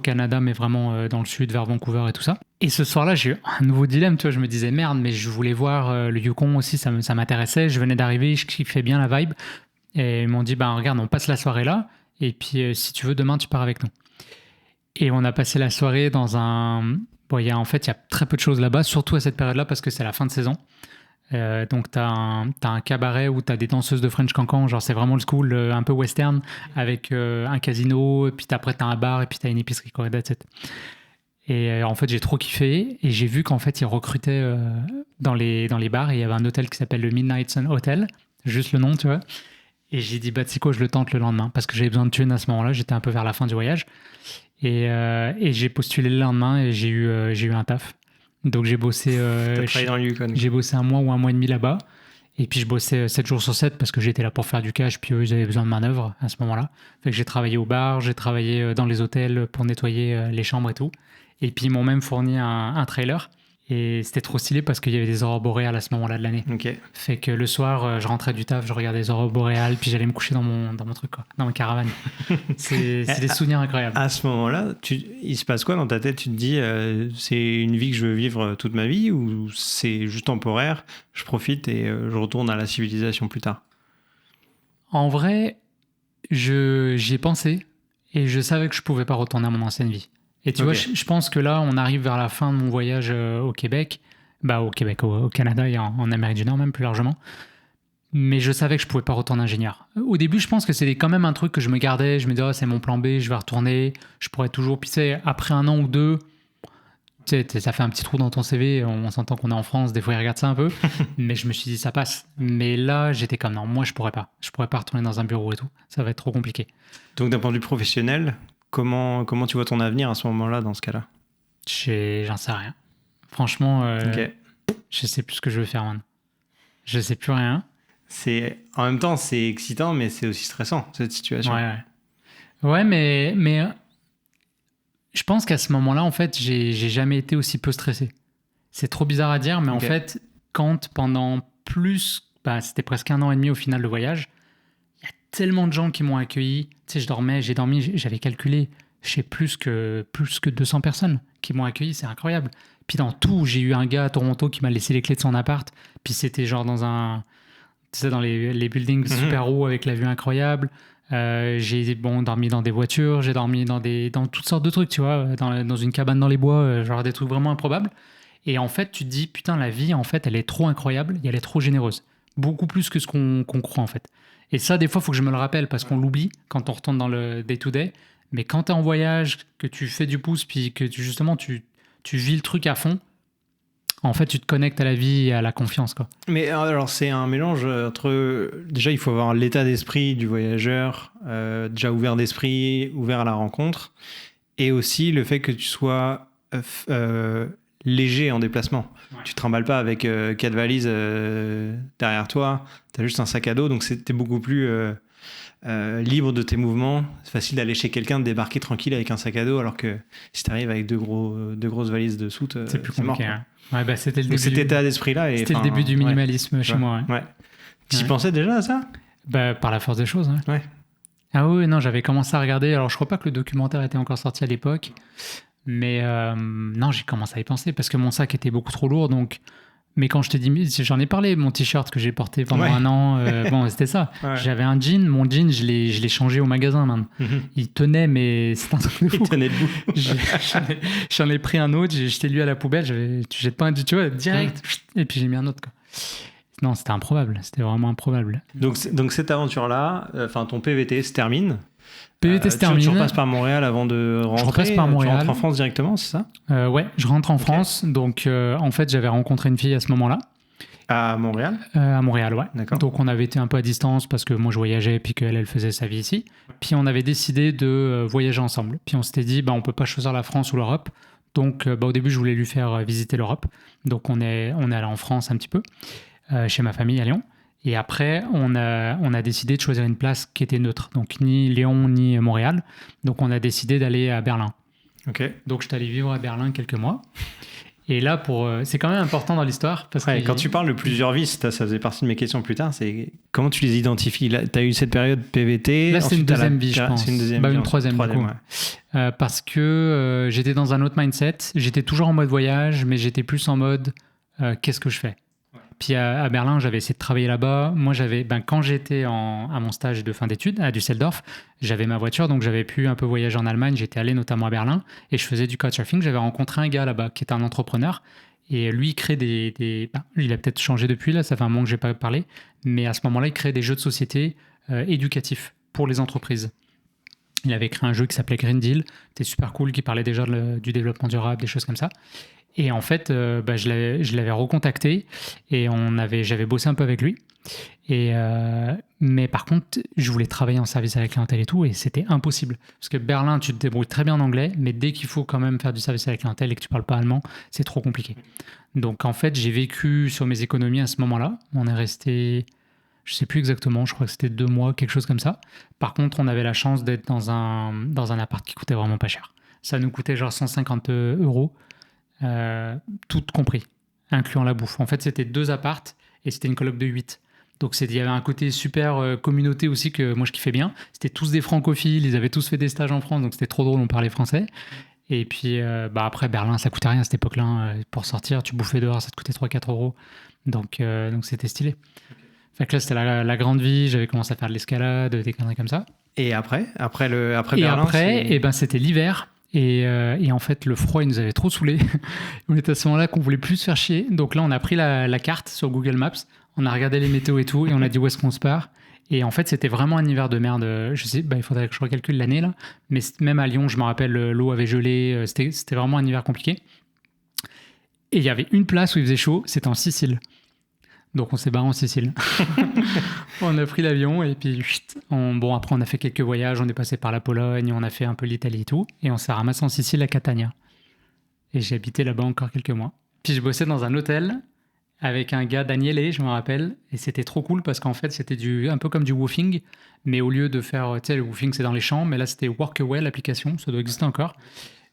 Canada, mais vraiment dans le sud, vers Vancouver et tout ça. Et ce soir-là, j'ai eu un nouveau dilemme, tu vois, je me disais merde, mais je voulais voir le Yukon aussi, ça m'intéressait, je venais d'arriver, je kiffais bien la vibe. Et ils m'ont dit, regarde, on passe la soirée là, et puis si tu veux, demain, tu pars avec nous. Et on a passé la soirée dans un... il y a très peu de choses là-bas, surtout à cette période-là, parce que c'est la fin de saison. Donc t'as un cabaret où t'as des danseuses de French Cancan, genre c'est vraiment le school, un peu western, avec un casino, et puis après t'as un bar, et puis t'as une épicerie, quoi, that's it. Et en fait j'ai trop kiffé, et j'ai vu qu'en fait ils recrutaient dans les bars, et il y avait un hôtel qui s'appelle le Midnight Sun Hotel, juste le nom, tu vois. Et j'ai dit, tu sais quoi, je le tente le lendemain, parce que j'avais besoin de thunes à ce moment-là, j'étais un peu vers la fin du voyage. Et j'ai postulé le lendemain, et j'ai eu un taf. Donc j'ai bossé... T'as travaillé dans le Yukon. J'ai bossé un mois ou un mois et demi là-bas. Et puis je bossais 7 jours sur 7 parce que j'étais là pour faire du cash, puis eux, ils avaient besoin de main-d'œuvre à ce moment-là. Fait que j'ai travaillé au bar, j'ai travaillé dans les hôtels pour nettoyer les chambres et tout. Et puis ils m'ont même fourni un trailer. Et c'était trop stylé parce qu'il y avait des aurores boréales à ce moment-là de l'année. Ok. Fait que le soir, je rentrais du taf, je regardais les aurores boréales, puis j'allais me coucher dans mon truc, quoi, dans ma caravane. C'est des souvenirs incroyables. À ce moment-là, il se passe quoi dans ta tête? Tu te dis, c'est une vie que je veux vivre toute ma vie, ou c'est juste temporaire, je profite et je retourne à la civilisation plus tard? En vrai, j'y ai pensé et je savais que je pouvais pas retourner à mon ancienne vie. Et tu vois, je pense que là, on arrive vers la fin de mon voyage au Québec, au Canada et en Amérique du Nord même plus largement. Mais je savais que je pouvais pas retourner ingénieur. Au début, je pense que c'était quand même un truc que je me gardais. Je me disais, c'est mon plan B, je vais retourner. Je pourrais toujours... Puis tu sais, après 1 an ou 2, tu sais, ça fait un petit trou dans ton CV. On s'entend qu'on est en France, des fois ils regardent ça un peu. Mais je me suis dit, ça passe. Mais là, j'étais comme, non, moi je pourrais pas. Je pourrais pas retourner dans un bureau et tout. Ça va être trop compliqué. Donc d'un point de vue professionnel, comment tu vois ton avenir à ce moment-là, dans ce cas-là? J'en sais rien. Franchement, je sais plus ce que je veux faire, man. Je sais plus rien. En même temps, c'est excitant, mais c'est aussi stressant, cette situation. Ouais, mais je pense qu'à ce moment-là, en fait, j'ai jamais été aussi peu stressé. C'est trop bizarre à dire, mais en fait, quand pendant c'était presque 1 an et demi au final le voyage, il y a tellement de gens qui m'ont accueilli. Tu sais, j'ai dormi, j'avais calculé, je sais, plus que 200 personnes qui m'ont accueilli, c'est incroyable. Puis dans tout, j'ai eu un gars à Toronto qui m'a laissé les clés de son appart, puis c'était genre dans les buildings super hauts avec la vue incroyable. J'ai dormi dans des voitures, j'ai dormi dans toutes sortes de trucs, tu vois, dans une cabane dans les bois, genre des trucs vraiment improbables. Et en fait, tu te dis, putain, la vie, en fait, elle est trop incroyable et elle est trop généreuse. Beaucoup plus que ce qu'on croit, en fait. Et ça, des fois, il faut que je me le rappelle parce qu'on l'oublie quand on retourne dans le day-to-day. Mais quand tu es en voyage, que tu fais du pouce, puis que tu vis le truc à fond, en fait, tu te connectes à la vie et à la confiance, quoi. Mais alors, c'est un mélange entre... Déjà, il faut avoir l'état d'esprit du voyageur, déjà ouvert d'esprit, ouvert à la rencontre, et aussi le fait que tu sois léger en déplacement. Ouais. Tu ne te trimbales pas avec 4 valises derrière toi, tu as juste un sac à dos, donc t'es beaucoup plus libre de tes mouvements. C'est facile d'aller chez quelqu'un, de débarquer tranquille avec un sac à dos, alors que si tu arrives avec deux grosses valises de soute, c'est plus compliqué. Hein. Ouais, c'était le début. Cet état d'esprit-là. C'était le début du minimalisme chez moi. Ouais. Tu y pensais déjà à ça? Par la force des choses. Hein. Ouais. Ah oui, non, j'avais commencé à regarder. Alors, je crois pas que le documentaire était encore sorti à l'époque. Mais non, j'ai commencé à y penser parce que mon sac était beaucoup trop lourd. Donc... Mais quand je te dis, j'en ai parlé, mon t-shirt que j'ai porté pendant 1 an, c'était ça. Ouais. J'avais un jean, mon jean, je l'ai changé au magasin, man. Il tenait, mais c'est un truc de fou. Il tenait debout. J'en ai pris un autre, j'ai jeté lui à la poubelle, tu jettes pas un, tu vois, direct, et puis j'ai mis un autre, quoi. Non, c'était improbable, c'était vraiment improbable. Donc cette aventure-là, ton PVT se termine. PVT se termine. Tu repasses par Montréal avant de rentrer. Je repasse par Montréal. Tu rentres en France directement, c'est ça? Ouais, je rentre en France. Donc, en fait, j'avais rencontré une fille à ce moment-là. À Montréal? À Montréal, ouais. D'accord. Donc on avait été un peu à distance parce que moi je voyageais puis qu'elle elle faisait sa vie ici. Puis on avait décidé de voyager ensemble. Puis on s'était dit, on peut pas choisir la France ou l'Europe. Donc au début je voulais lui faire visiter l'Europe. Donc on est allé en France un petit peu, chez ma famille à Lyon. Et après on a décidé de choisir une place qui était neutre. Donc ni Lyon ni Montréal. Donc on a décidé d'aller à Berlin. Ok. Donc je suis allé vivre à Berlin quelques mois. Et là, c'est quand même important dans l'histoire. Parce que quand tu parles de plusieurs vies, ça faisait partie de mes questions plus tard, c'est comment tu les identifies? Tu as eu cette période PVT. Là, c'est une deuxième vie, je pense. C'est une deuxième vie. Une troisième, du coup. Ouais. Parce que j'étais dans un autre mindset. J'étais toujours en mode voyage, mais j'étais plus en mode qu'est-ce que je fais? Puis à Berlin, j'avais essayé de travailler là-bas. Moi, quand j'étais à mon stage de fin d'études à Düsseldorf, j'avais ma voiture, donc j'avais pu un peu voyager en Allemagne. J'étais allé notamment à Berlin et je faisais du couchsurfing. J'avais rencontré un gars là-bas qui était un entrepreneur et lui, il crée il a peut-être changé depuis, là, ça fait un moment que je n'ai pas parlé, mais à ce moment-là, il créait des jeux de société éducatifs pour les entreprises. Il avait créé un jeu qui s'appelait Green Deal. C'était super cool, qui parlait déjà du développement durable, des choses comme ça. Et en fait, je l'avais recontacté et j'avais bossé un peu avec lui. Mais par contre, je voulais travailler en service à la clientèle et tout, et c'était impossible. Parce que Berlin, tu te débrouilles très bien en anglais, mais dès qu'il faut quand même faire du service à la clientèle et que tu parles pas allemand, c'est trop compliqué. Donc en fait, j'ai vécu sur mes économies à ce moment-là. On est resté, je sais plus exactement, je crois que c'était 2 mois, quelque chose comme ça. Par contre, on avait la chance d'être dans un appart qui coûtait vraiment pas cher. Ça nous coûtait genre 150 €. Tout compris, incluant la bouffe. En fait, c'était 2 appartes et c'était une coloc de 8. Donc il y avait un côté super communauté aussi que moi je kiffais bien. C'était tous des francophiles, ils avaient tous fait des stages en France, donc c'était trop drôle, on parlait français. Et puis après, Berlin, ça coûtait rien à cette époque-là. Pour sortir, tu bouffais dehors, ça te coûtait 3-4 €. Donc c'était stylé. Fait que là, c'était la grande vie, j'avais commencé à faire de l'escalade, des conneries comme ça. Et après Berlin, c'était l'hiver. Et en fait, le froid, il nous avait trop saoulés. On était à ce moment-là qu'on voulait plus se faire chier. Donc là, on a pris la carte sur Google Maps, on a regardé les météos et tout, et on a dit où est-ce qu'on se part. Et en fait, c'était vraiment un hiver de merde. Je sais, il faudrait que je recalcule l'année là. Mais même à Lyon, je me rappelle, l'eau avait gelé. C'était vraiment un hiver compliqué. Et il y avait une place où il faisait chaud, c'était en Sicile. Donc on s'est barré en Sicile. On a pris l'avion et puis après on a fait quelques voyages, on est passé par la Pologne, on a fait un peu l'Italie et tout, et on s'est ramassé en Sicile à Catania. Et j'ai habité là-bas encore quelques mois. Puis je bossais dans un hôtel avec un gars, Daniele, je me rappelle, et c'était trop cool parce qu'en fait c'était un peu comme du woofing, mais au lieu de faire, tu sais, le woofing c'est dans les champs, mais là c'était Workaway, l'application, ça doit exister encore.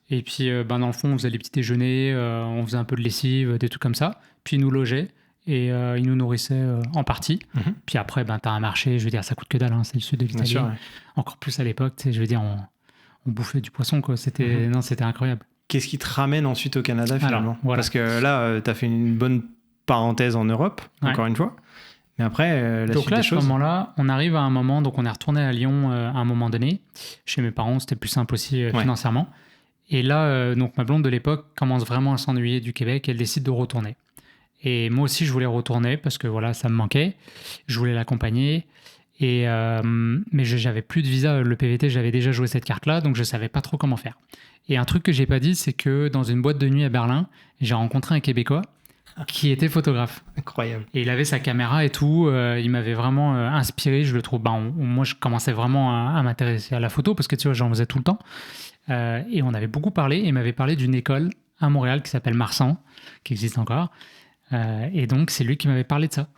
Et puis dans le fond on faisait les petits déjeuners, on faisait un peu de lessive, des trucs comme ça, puis ils nous logeaient. Et ils nous nourrissaient en partie. Mm-hmm. Puis après, t'as un marché, je veux dire, ça coûte que dalle, hein, c'est le sud de l'Italie. Sûr, ouais. Encore plus à l'époque, je veux dire, on bouffait du poisson, quoi. C'était incroyable. Qu'est-ce qui te ramène ensuite au Canada, finalement? Alors, voilà. Parce que là, tu as fait une bonne parenthèse en Europe, encore une fois. Mais après, la suite des choses... Donc là, à ce moment-là, on arrive à un moment, donc on est retourné à Lyon à un moment donné. Chez mes parents, c'était plus simple aussi financièrement. Et là, donc ma blonde de l'époque commence vraiment à s'ennuyer du Québec, elle décide de retourner. Et moi aussi, je voulais retourner parce que voilà, ça me manquait. Je voulais l'accompagner. Mais j'avais plus de visa. Le PVT, j'avais déjà joué cette carte-là, donc je savais pas trop comment faire. Et un truc que j'ai pas dit, c'est que dans une boîte de nuit à Berlin, j'ai rencontré un Québécois qui était photographe. Incroyable. Et il avait sa caméra et tout. Il m'avait vraiment inspiré. Je le trouve. Moi, je commençais vraiment à m'intéresser à la photo parce que tu vois, j'en faisais tout le temps. Et on avait beaucoup parlé. Et il m'avait parlé d'une école à Montréal qui s'appelle Marsan, qui existe encore. Et donc, c'est lui qui m'avait parlé de ça.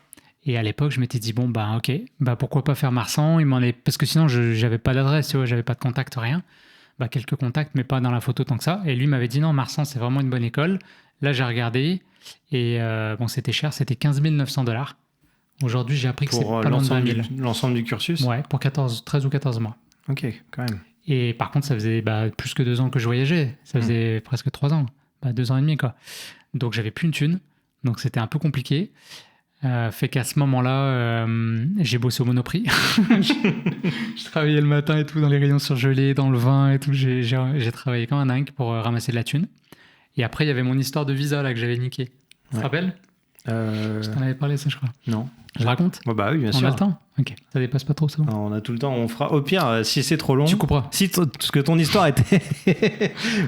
Et à l'époque, je m'étais dit, ok, pourquoi pas faire Marsan? Parce que sinon, j'avais pas d'adresse, tu vois, j'avais pas de contact, rien. Quelques contacts, mais pas dans la photo tant que ça. Et lui m'avait dit, non, Marsan, c'est vraiment une bonne école. Là, j'ai regardé, et c'était cher, c'était 15 900 $. Aujourd'hui, j'ai appris que c'est pas loin de 20 000. L'ensemble du cursus? Ouais, pour 13 ou 14 mois. Ok, quand même. Et par contre, ça faisait plus que 2 ans que je voyageais. Ça faisait presque 3 ans. 2 ans et demi, quoi. Donc, j'avais plus une thune. Donc c'était un peu compliqué. Fait qu'à ce moment-là, j'ai bossé au Monoprix. Je travaillais le matin et tout dans les rayons surgelés, dans le vin et tout. J'ai travaillé comme un dingue pour ramasser de la thune. Et après, il y avait mon histoire de visa là que j'avais niqué. Tu te rappelles? Je t'en avais parlé, ça, je crois. Non. Je raconte? Bah oui, bien On sûr. a le temps? Ok, ça dépasse pas trop, ça va. Non, on a tout le temps. On fera. Au pire, si c'est trop long. Tu couperas. Parce que ton histoire était.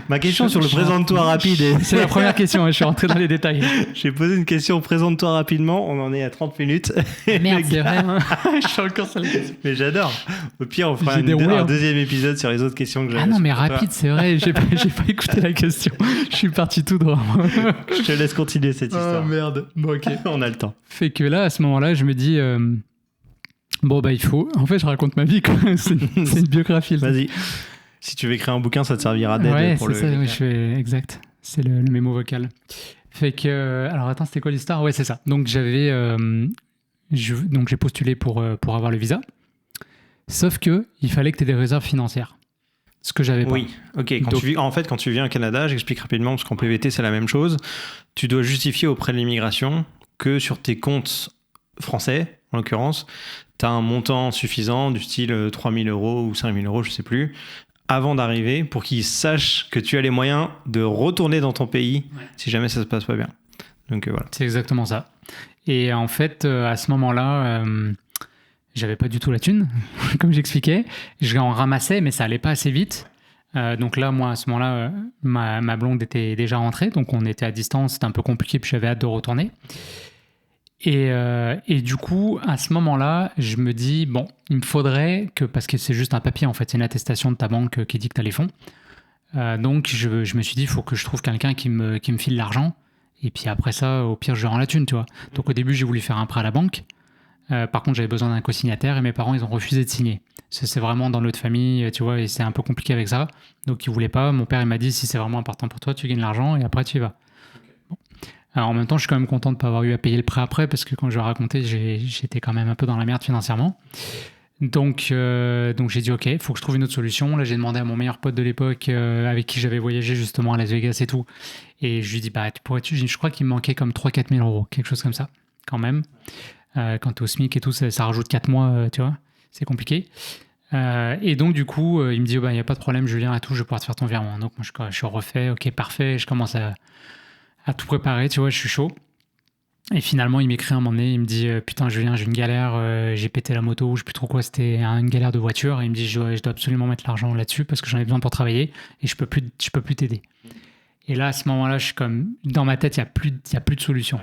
Ma question sur le présente-toi rapide. C'est la première question, je suis rentré dans les détails. J'ai posé une question, présente-toi rapidement. On en est à 30 minutes. Merde, c'est vrai. Hein. Je suis encore sur les questions. Mais j'adore. Au pire, on fera J'ai déroulé, un hein. deuxième épisode sur les autres questions que j'avais. Ah non, mais sur toi. rapide, c'est vrai. J'ai pas écouté la question. Je suis parti tout droit. Je te laisse continuer cette histoire. Oh merde. Bon, ok. On a le temps. Fait que là, à ce moment-là, je me dis, bon, bah, il faut. En fait, je raconte ma vie, quoi. C'est une biographie. Vas-y. Si tu veux écrire un bouquin, ça te servira d'aide Ouais, pour c'est le. ça, oui, je fais exact. C'est le mémo vocal. Fait que, alors attends, c'était quoi l'histoire? Ouais, c'est ça. Donc donc j'ai postulé pour avoir le visa. Sauf que il fallait que tu aies des réserves financières. Ce que j'avais pas. Oui, ok. Quand tu viens au Canada, j'explique rapidement, parce qu'en PVT, c'est la même chose. Tu dois justifier auprès de l'immigration que sur tes comptes français, en l'occurrence, tu as un montant suffisant, du style 3 000 euros ou 5 000 euros, je sais plus, avant d'arriver, pour qu'ils sachent que tu as les moyens de retourner dans ton pays si jamais ça se passe pas bien. Donc voilà. C'est exactement ça. Et en fait, à ce moment-là, j'avais pas du tout la thune, comme j'expliquais. Je en ramassais, mais ça allait pas assez vite. Donc là, moi, à ce moment-là, ma blonde était déjà rentrée, donc on était à distance, c'était un peu compliqué, puis j'avais hâte de retourner. Et du coup, à ce moment-là, je me dis, bon, il me faudrait que, parce que c'est juste un papier, en fait, c'est une attestation de ta banque qui dit que tu as les fonds. Donc je me suis dit, il faut que je trouve quelqu'un qui me file l'argent. Et puis après ça, au pire, je rends la thune, tu vois. Donc au début, j'ai voulu faire un prêt à la banque. Par contre, j'avais besoin d'un co-signataire et mes parents, ils ont refusé de signer. C'est vraiment dans notre famille, tu vois, et c'est un peu compliqué avec ça. Donc ils voulaient pas. Mon père, il m'a dit, si c'est vraiment important pour toi, tu gagnes l'argent et après, tu y vas. Bon. Alors en même temps, je suis quand même content de ne pas avoir eu à payer le prêt après parce que quand je le racontais, j'étais quand même un peu dans la merde financièrement. Donc j'ai dit, ok, il faut que je trouve une autre solution. Là, j'ai demandé à mon meilleur pote de l'époque avec qui j'avais voyagé justement à Las Vegas et tout. Et je lui ai dit, bah, je crois qu'il me manquait comme 3-4 000 euros, quelque chose comme ça, quand même. Quand t'es au SMIC et tout, ça rajoute 4 mois, tu vois, c'est compliqué. Et donc, du coup, il me dit, bah, il n'y a pas de problème, Julien, et tout, je vais pouvoir te faire ton virement. Donc, moi, je suis refait, ok, parfait, je commence à tout préparer, tu vois, je suis chaud. Et finalement, il m'écrit un moment donné, il me dit, putain, Julien, j'ai une galère, j'ai pété la moto, je sais plus trop quoi, c'était une galère de voiture. Et il me dit, je dois absolument mettre l'argent là-dessus parce que j'en ai besoin pour travailler et je peux plus t'aider. Et là, à ce moment-là, je suis comme, dans ma tête, il y a plus de solution.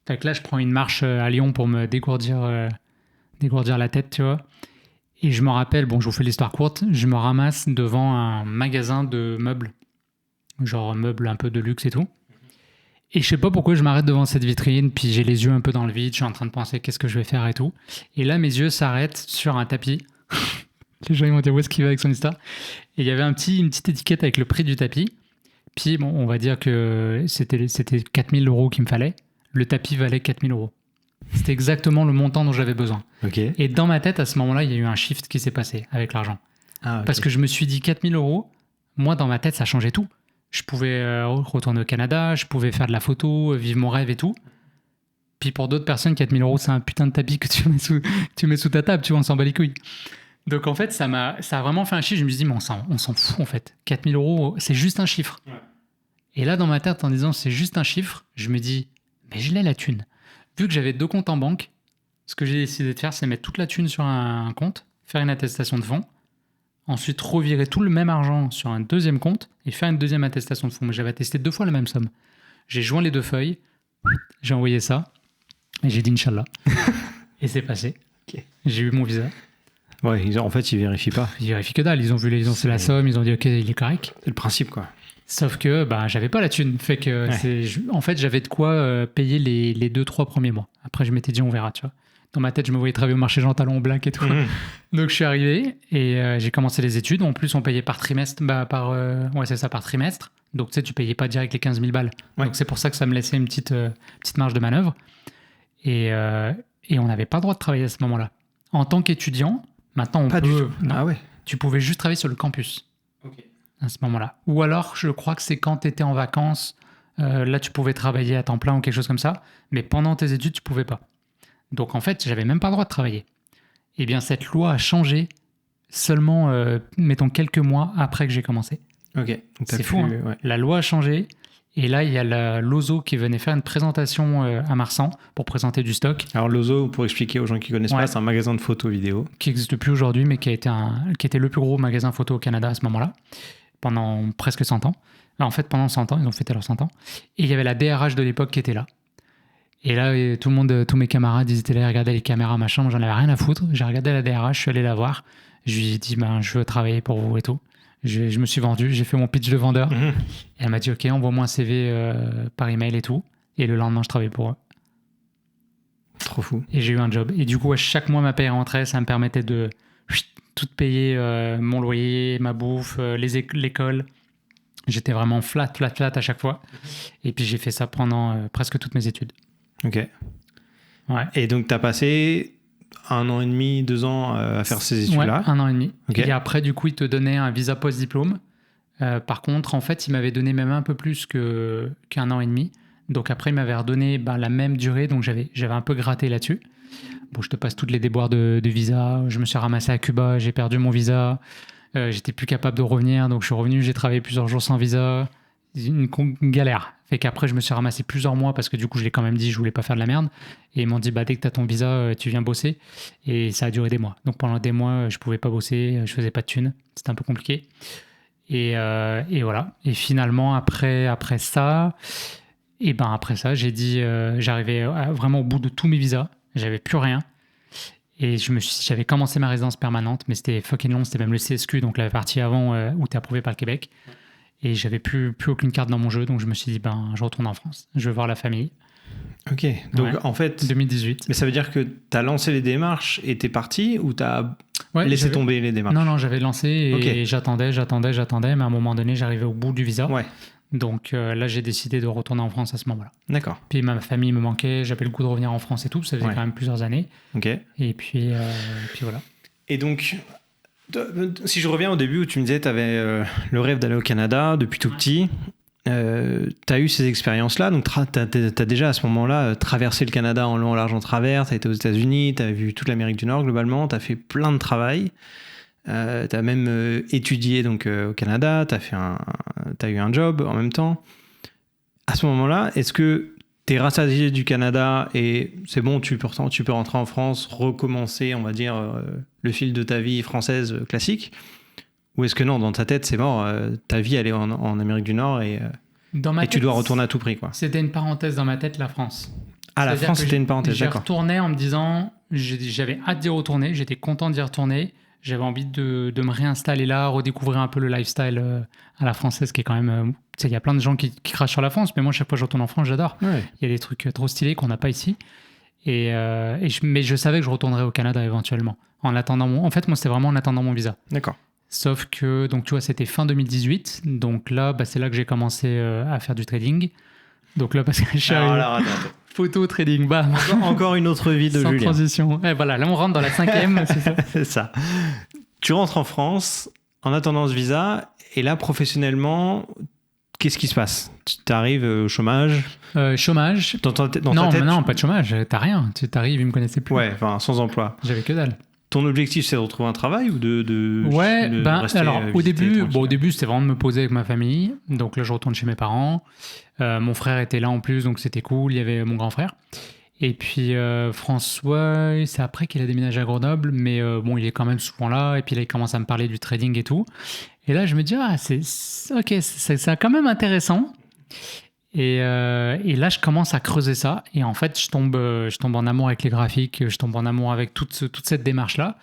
Fait que là, je prends une marche à Lyon pour me dégourdir la tête, tu vois. Et je me rappelle, bon, je vous fais l'histoire courte, je me ramasse devant un magasin de meubles, genre meubles un peu de luxe et tout. Et je sais pas pourquoi je m'arrête devant cette vitrine, puis j'ai les yeux un peu dans le vide, je suis en train de penser qu'est-ce que je vais faire et tout. Et là, mes yeux s'arrêtent sur un tapis. Les gens, ils vont dire où est-ce qu'il va avec son histoire. Et il y avait une petite étiquette avec le prix du tapis. Puis, bon, on va dire que c'était 4 000 euros qu'il me fallait. Le tapis valait 4 000 euros. C'était exactement le montant dont j'avais besoin. Okay. Et dans ma tête, à ce moment-là, il y a eu un shift qui s'est passé avec l'argent. Ah, okay. Parce que je me suis dit 4 000 euros, moi, dans ma tête, ça changeait tout. Je pouvais retourner au Canada, je pouvais faire de la photo, vivre mon rêve et tout. Puis pour d'autres personnes, 4 000 euros, c'est un putain de tapis que tu mets sous ta table, tu vois, on s'en bat les couilles. Donc en fait, ça a vraiment fait un chiffre. Je me suis dit, mais on s'en fout en fait. 4 000 euros, c'est juste un chiffre. Ouais. Et là, dans ma tête, en disant c'est juste un chiffre, je me dis, mais je l'ai la thune. Vu que j'avais 2 comptes en banque, ce que j'ai décidé de faire, c'est mettre toute la thune sur un compte, faire une attestation de fonds, ensuite revirer tout le même argent sur un deuxième compte et faire une deuxième attestation de fonds. Mais j'avais attesté 2 fois la même somme. J'ai joint les 2 feuilles, j'ai envoyé ça et j'ai dit Inch'Allah. Et c'est passé. Okay. J'ai eu mon visa. Ouais, en fait, ils vérifient pas. Ils vérifient que dalle. Ils ont vu c'est la somme, ils ont dit ok, il est correct. C'est le principe, quoi. Sauf que j'avais pas la thune. Fait que en fait, j'avais de quoi payer les 2-3 premiers mois. Après, je m'étais dit on verra, tu vois. Dans ma tête, je me voyais travailler au marché Jean Talon Black et tout. Donc, je suis arrivé et j'ai commencé les études. En plus, on payait par trimestre. Par trimestre. Donc, tu sais, tu payais pas direct les 15 000 balles. Ouais. Donc, c'est pour ça que ça me laissait une petite marge de manœuvre. Et on n'avait pas le droit de travailler à ce moment-là. En tant qu'étudiant, maintenant, on peut... Ah ouais. Tu pouvais juste travailler sur le campus. Ok. À ce moment-là. Ou alors, je crois que c'est quand tu étais en vacances, là, tu pouvais travailler à temps plein ou quelque chose comme ça. Mais pendant tes études, tu pouvais pas. Donc en fait, j'avais même pas le droit de travailler. Eh bien, cette loi a changé seulement, mettons, quelques mois après que j'ai commencé. Ok. C'est fou, hein. Ouais. La loi a changé Et là, il y a l'Ozo qui venait faire une présentation à Marsan pour présenter du stock. Alors l'Ozo, pour expliquer aux gens qui connaissent pas, c'est un magasin de photos vidéo. Qui n'existe plus aujourd'hui, mais qui était le plus gros magasin photo au Canada à ce moment-là, pendant presque 100 ans. En fait, pendant 100 ans, ils ont fêté leurs 100 ans. Et il y avait la DRH de l'époque qui était là. Et là, tout le monde, tous mes camarades, ils étaient là, ils regardaient les caméras, machin. Moi, j'en avais rien à foutre. J'ai regardé la DRH, je suis allé la voir. Je lui ai dit, je veux travailler pour vous et tout. Je me suis vendu, j'ai fait mon pitch de vendeur. Et elle m'a dit, OK, envoie-moi un CV par email et tout. Et le lendemain, je travaillais pour eux. Trop fou. Et j'ai eu un job. Et du coup, à chaque mois, ma paye rentrait. Ça me permettait de tout payer, mon loyer, ma bouffe, l'école. J'étais vraiment flat à chaque fois. Et puis, j'ai fait ça pendant presque toutes mes études. OK. Ouais. Et donc, tu as passé 1 an et demi, 2 ans à faire ces études-là? Ouais, 1 an et demi. Okay. Et après, du coup, ils te donnaient un visa post-diplôme. Par contre, en fait, ils m'avaient donné même un peu plus qu'un an et demi. Donc après, ils m'avaient redonné la même durée. Donc j'avais un peu gratté là-dessus. Bon, je te passe toutes les déboires de visa. Je me suis ramassé à Cuba, j'ai perdu mon visa. J'étais plus capable de revenir. Donc je suis revenu, j'ai travaillé plusieurs jours sans visa. Une galère. Fait qu'après, je me suis ramassé plusieurs mois parce que du coup, je l'ai quand même dit, je voulais pas faire de la merde. Et ils m'ont dit, dès que tu as ton visa, tu viens bosser. Et ça a duré des mois. Donc pendant des mois, je pouvais pas bosser, je faisais pas de thunes. C'était un peu compliqué. Et voilà. Et finalement, après ça, j'ai dit, j'arrivais vraiment au bout de tous mes visas. J'avais plus rien. Et j'avais commencé ma résidence permanente, mais c'était fucking long. C'était même le CSQ, donc la partie avant où tu es approuvé par le Québec. Et j'avais plus aucune carte dans mon jeu, donc je me suis dit, je retourne en France. Je veux voir la famille. Ok, donc en fait... 2018. Mais ça veut dire que tu as lancé les démarches et t'es parti, ou tu as laissé tomber les démarches? Non, j'avais lancé et j'attendais, mais à un moment donné, j'arrivais au bout du visa. Ouais. Donc là, j'ai décidé de retourner en France à ce moment-là. D'accord. Puis ma famille me manquait, j'avais le goût de revenir en France et tout, ça faisait quand même plusieurs années. Ok. Et puis voilà. Et donc... Si je reviens au début où tu me disais que tu avais le rêve d'aller au Canada depuis tout petit, tu as eu ces expériences-là, donc tu as déjà à ce moment-là traversé le Canada en long, en large, en travers, tu as été aux États-Unis, tu as vu toute l'Amérique du Nord globalement, tu as fait plein de travail, tu as même étudié donc, au Canada, tu as eu un job en même temps. À ce moment-là, est-ce que t'es rassasié du Canada et c'est bon, tu peux rentrer en France, recommencer, on va dire, le fil de ta vie française classique? Ou est-ce que non, dans ta tête, c'est mort, ta vie, elle est en Amérique du Nord et tu dois retourner à tout prix, quoi? C'était une parenthèse dans ma tête, la France. La France, c'était une parenthèse, d'accord. Je retournais en me disant, j'avais hâte d'y retourner, j'étais content d'y retourner, j'avais envie de me réinstaller là, redécouvrir un peu le lifestyle à la française, qui est quand même... il y a plein de gens qui crachent sur la France, mais moi, chaque fois que je retourne en France, j'adore. Ouais. Il y a des trucs trop stylés qu'on n'a pas ici. Mais je savais que je retournerais au Canada éventuellement. En fait, moi, c'était vraiment en attendant mon visa. D'accord. Sauf que, donc, tu vois, c'était fin 2018. Donc là, c'est là que j'ai commencé à faire du trading. Donc là, parce que je suis attends. Photo, trading, bam. Encore une autre vie de Sans Julien. transition. Et voilà, là, on rentre dans la 5e, c'est ça. C'est ça. Tu rentres en France en attendant ce visa. Et là, professionnellement... Qu'est-ce qui se passe? Tu arrives au chômage? Chômage. Dans ta tête, non, pas de chômage. T'as rien. Tu t'arrives, ils me connaissaient plus. Ouais, enfin, sans emploi. J'avais que dalle. Ton objectif, c'est de retrouver un travail ou de rester alors au début, c'était vraiment de me poser avec ma famille. Donc là, je retourne chez mes parents. Mon frère était là en plus, donc c'était cool. Il y avait mon grand frère. Et puis François, c'est après qu'il a déménagé à Grenoble, mais il est quand même souvent là. Et puis là, il commence à me parler du trading et tout. Et là, je me dis, c'est quand même intéressant. Et là, je commence à creuser ça. Et en fait, je tombe en amour avec les graphiques, je tombe en amour avec toute cette démarche-là.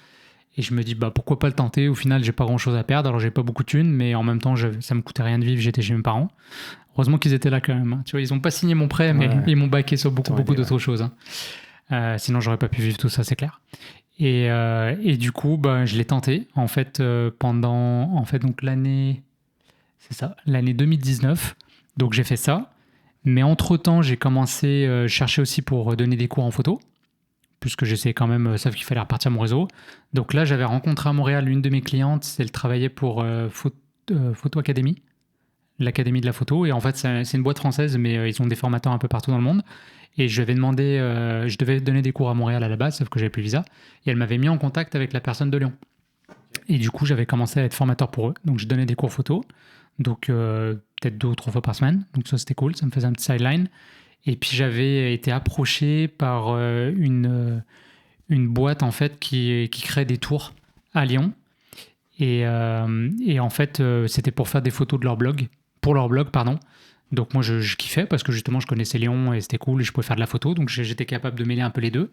Et je me dis, pourquoi pas le tenter? Au final, j'ai pas grand-chose à perdre. Alors, j'ai pas beaucoup de thunes, mais en même temps, ça me coûtait rien de vivre. J'étais chez mes parents. Heureusement qu'ils étaient là quand même. Tu vois, ils ont pas signé mon prêt, mais ils m'ont backé sur beaucoup d'autres choses. Sinon, j'aurais pas pu vivre tout ça, c'est clair. Et du coup, je l'ai tenté. En fait, donc l'année 2019. Donc, j'ai fait ça. Mais entre-temps, j'ai commencé chercher aussi pour donner des cours en photo, puisque j'essayais quand même, sauf qu'il fallait repartir mon réseau. Donc là, j'avais rencontré à Montréal une de mes clientes. Elle travaillait pour Photo Academy, l'Académie de la photo. Et en fait, c'est une boîte française, mais ils ont des formateurs un peu partout dans le monde. Et je devais donner des cours à Montréal à la base, sauf que j'avais plus le visa. Et elle m'avait mis en contact avec la personne de Lyon. Et du coup, j'avais commencé à être formateur pour eux. Donc, je donnais des cours photo. Donc, peut-être 2 ou 3 fois par semaine. Donc ça, c'était cool. Ça me faisait un petit sideline. Et puis, j'avais été approché par une boîte, en fait, qui crée des tours à Lyon. Et en fait, c'était pour faire des photos de leur blog. Pour leur blog, pardon. Donc moi, je kiffais parce que justement, je connaissais Lyon et c'était cool et je pouvais faire de la photo. Donc j'étais capable de mêler un peu les deux.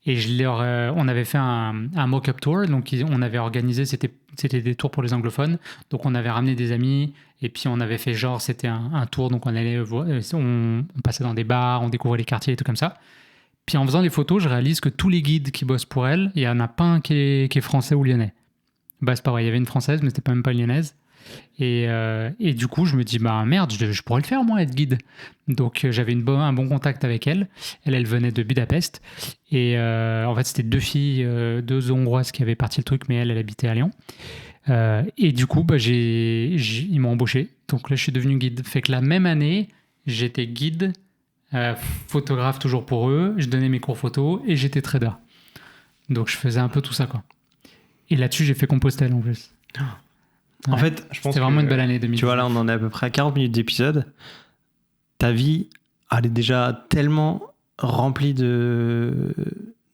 Et on avait fait un mock-up tour. Donc on avait organisé, c'était des tours pour les anglophones. Donc on avait ramené des amis et puis on avait fait genre, c'était un tour. Donc on passait dans des bars, on découvrait les quartiers et tout comme ça. Puis en faisant les photos, je réalise que tous les guides qui bossent pour elle, il n'y en a pas un qui est français ou lyonnais. Bah c'est pareil, il y avait une française, mais c'était même pas une lyonnaise. Et du coup, je me dis, bah merde, je pourrais le faire, moi, être guide. Donc, j'avais un bon contact avec elle. Elle venait de Budapest. Et en fait, c'était 2 filles, 2 Hongroises qui avaient parti le truc, mais elle habitait à Lyon. Et du coup, bah, ils m'ont embauché. Donc là, je suis devenu guide. Fait que la même année, j'étais guide, photographe toujours pour eux. Je donnais mes cours photo et j'étais trader. Donc, je faisais un peu tout ça, quoi. Et là-dessus, j'ai fait Compostelle en plus. En fait, je pense c'était vraiment une belle année 2019. Tu vois, là, on en est à peu près à 40 minutes d'épisode. Ta vie, elle est déjà tellement remplie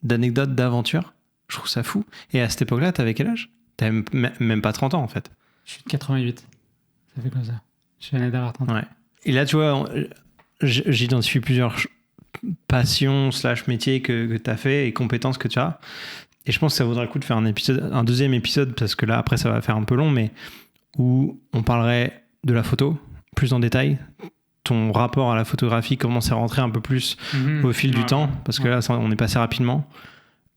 d'anecdotes, d'aventures. Je trouve ça fou. Et à cette époque-là, t'avais quel âge? T'avais même pas 30 ans, en fait. Je suis de 88. Ça fait comme ça. Je suis l'année d'avoir 30 ans. Ouais. Et là, tu vois, j'identifie plusieurs passions / métiers que t'as fait et compétences que tu as. Et je pense que ça vaudrait le coup de faire un deuxième épisode, parce que là, après, ça va faire un peu long, mais où on parlerait de la photo, plus en détail, ton rapport à la photographie, comment c'est rentré un peu plus au fil du temps, parce que là, on est passé rapidement.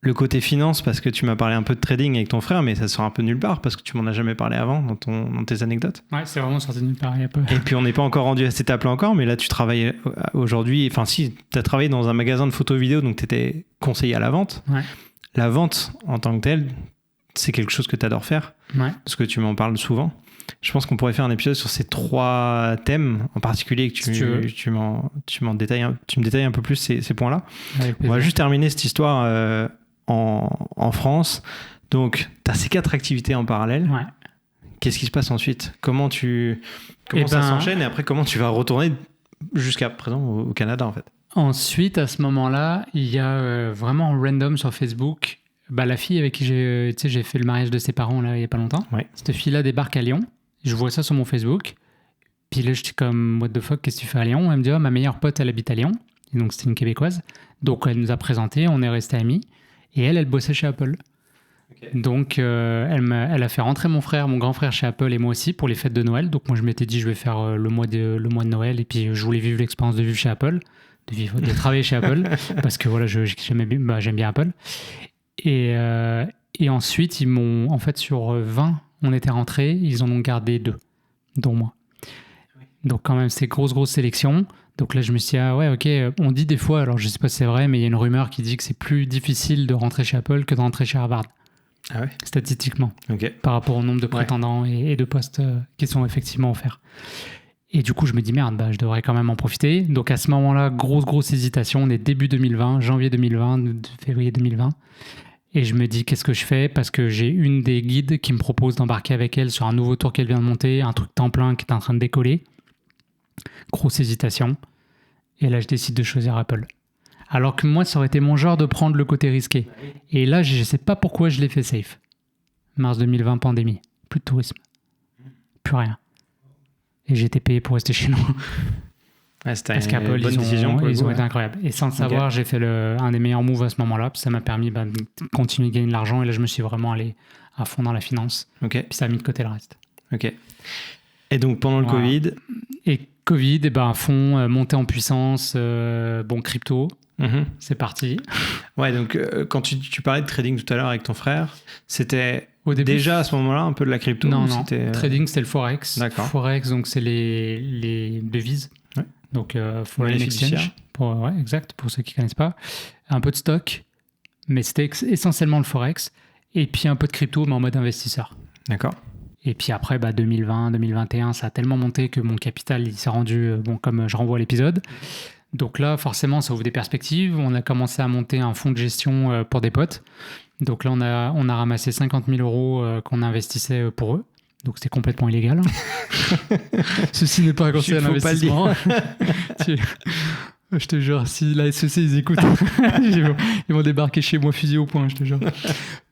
Le côté finance, parce que tu m'as parlé un peu de trading avec ton frère, mais ça sort un peu nulle part, parce que tu m'en as jamais parlé avant dans tes anecdotes. Ouais, c'est vraiment sorti de nulle part, il y a peu. Et puis, on n'est pas encore rendu à cette étape-là encore, mais là, tu travailles aujourd'hui, enfin si, tu as travaillé dans un magasin de photos vidéo, donc tu étais conseiller à la vente. Ouais. La vente en tant que telle, c'est quelque chose que tu adores faire, parce que tu m'en parles souvent. Je pense qu'on pourrait faire un épisode sur ces 3 thèmes en particulier, que tu me détailles un peu plus ces points-là. On va juste terminer cette histoire en France. Donc, tu as ces 4 activités en parallèle. Ouais. Qu'est-ce qui se passe ensuite? Comment ça s'enchaîne, et après, comment tu vas retourner jusqu'à présent au Canada, en fait? Ensuite, à ce moment-là, il y a vraiment random sur Facebook, la fille avec qui j'ai fait le mariage de ses parents là, il n'y a pas longtemps. Ouais. Cette fille-là débarque à Lyon. Je vois ça sur mon Facebook. Puis là, je suis comme, what the fuck, qu'est-ce que tu fais à Lyon? Elle me dit, ma meilleure pote, elle habite à Lyon. Et donc, c'était une Québécoise. Donc, elle nous a présenté, on est restés amis. Et elle bossait chez Apple. Okay. Donc, elle a fait rentrer mon grand frère chez Apple et moi aussi pour les fêtes de Noël. Donc, moi, je m'étais dit, je vais faire le mois de Noël. Et puis, je voulais vivre l'expérience de vivre chez Apple. De travailler chez Apple, parce que voilà, j'aime bien Apple. Et ensuite, ils m'ont, en fait, sur 20, on était rentrés, ils en ont gardé 2, dont moi. Oui. Donc quand même, c'est grosse sélection. Donc là, je me suis dit, ok, on dit des fois, alors je sais pas si c'est vrai, mais il y a une rumeur qui dit que c'est plus difficile de rentrer chez Apple que de rentrer chez Harvard. Ah ouais? Statistiquement. Okay. Par rapport au nombre de prétendants et de postes qui sont effectivement offerts. Et du coup, je me dis, merde, je devrais quand même en profiter. Donc à ce moment-là, grosse hésitation. On est début 2020, janvier 2020, février 2020. Et je me dis, qu'est-ce que je fais? Parce que j'ai une des guides qui me propose d'embarquer avec elle sur un nouveau tour qu'elle vient de monter, un truc temps plein qui est en train de décoller. Grosse hésitation. Et là, je décide de choisir Apple. Alors que moi, ça aurait été mon genre de prendre le côté risqué. Et là, je ne sais pas pourquoi je l'ai fait safe. Mars 2020, pandémie. Plus de tourisme. Plus rien. Et j'ai été payé pour rester chez nous. Ouais, c'était parce qu'Apple, bonne décision. Ils ont été incroyables. Et sans le savoir, j'ai fait un des meilleurs moves à ce moment-là. Puis ça m'a permis de continuer de gagner de l'argent. Et là, je me suis vraiment allé à fond dans la finance. Okay. Puis ça a mis de côté le reste. Ok. Et donc, pendant le Covid... Et Covid, à fond, montée en puissance, crypto. C'est parti. Ouais, donc quand tu parlais de trading tout à l'heure avec ton frère, c'était au début, déjà à ce moment-là un peu de la crypto? Non. Trading, c'était le Forex. D'accord. Forex, donc c'est les devises. Ouais. Donc, Foreign Exchange. Exact, pour ceux qui ne connaissent pas. Un peu de stock, mais c'était essentiellement le Forex. Et puis un peu de crypto, mais en mode investisseur. D'accord. Et puis après, 2020, 2021, ça a tellement monté que mon capital, il s'est rendu, comme je renvoie à l'épisode. Donc là, forcément, ça ouvre des perspectives. On a commencé à monter un fonds de gestion pour des potes. Donc là, on a ramassé 50 000 € qu'on investissait pour eux. Donc c'était complètement illégal. Ceci n'est pas un conseil à l'investissement. Je te jure, si la SEC ils écoutent, ils vont débarquer chez moi fusil au point, je te jure.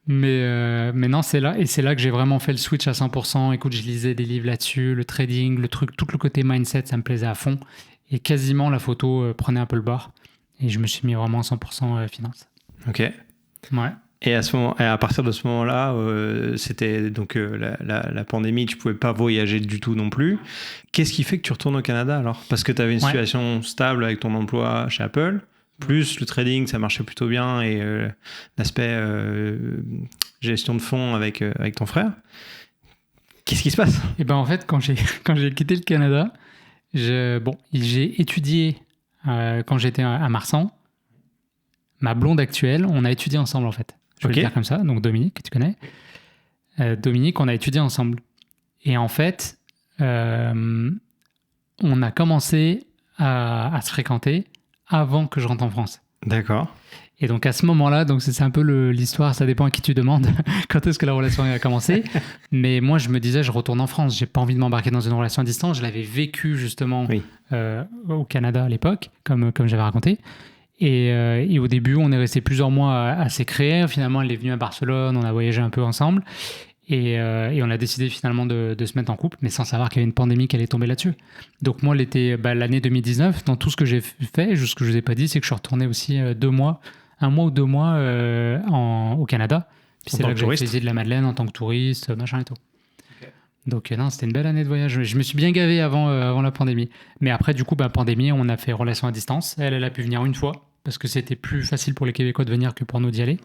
Mais non, c'est là que j'ai vraiment fait le switch à 100%. Écoute, je lisais des livres là-dessus, le trading, le truc, tout le côté mindset, ça me plaisait à fond. Et quasiment la photo prenait un peu le bord. Et je me suis mis vraiment à 100% finance. Ok. Ouais. Et à partir de ce moment-là, c'était donc la pandémie, tu pouvais pas voyager du tout non plus. Qu'est-ce qui fait que tu retournes au Canada alors? Parce que tu avais une situation stable avec ton emploi chez Apple, plus le trading, ça marchait plutôt bien, et l'aspect gestion de fonds avec ton frère. Qu'est-ce qui se passe? Et ben en fait, quand j'ai quitté le Canada, j'ai étudié quand j'étais à Marsan. Ma blonde actuelle, on a étudié ensemble en fait. Je vais le dire comme ça. Donc Dominique, que tu connais. Dominique, on a étudié ensemble. Et en fait, on a commencé à se fréquenter avant que je rentre en France. D'accord. Et donc à ce moment-là, donc c'est un peu l'histoire, ça dépend à qui tu demandes quand est-ce que la relation a commencé. Mais moi, je me disais, je retourne en France. J'ai pas envie de m'embarquer dans une relation à distance. Je l'avais vécu justement au Canada à l'époque, comme j'avais raconté. Et au début, on est resté plusieurs mois à s'écrire. Finalement, elle est venue à Barcelone, on a voyagé un peu ensemble. Et on a décidé finalement de se mettre en couple, mais sans savoir qu'il y avait une pandémie qui allait tomber là-dessus. Donc moi, l'année 2019, dans tout ce que j'ai fait, ce que je vous ai pas dit, c'est que je suis retourné aussi 2 mois, 1 mois ou 2 mois au Canada. Puis c'est là que j'ai fait les îles de la Madeleine en tant que touriste, machin et tout. Okay. Donc non, c'était une belle année de voyage. Je me suis bien gavé avant la pandémie. Mais après, du coup, pandémie, on a fait relation à distance. Elle a pu venir une fois, parce que c'était plus facile pour les Québécois de venir que pour nous d'y aller.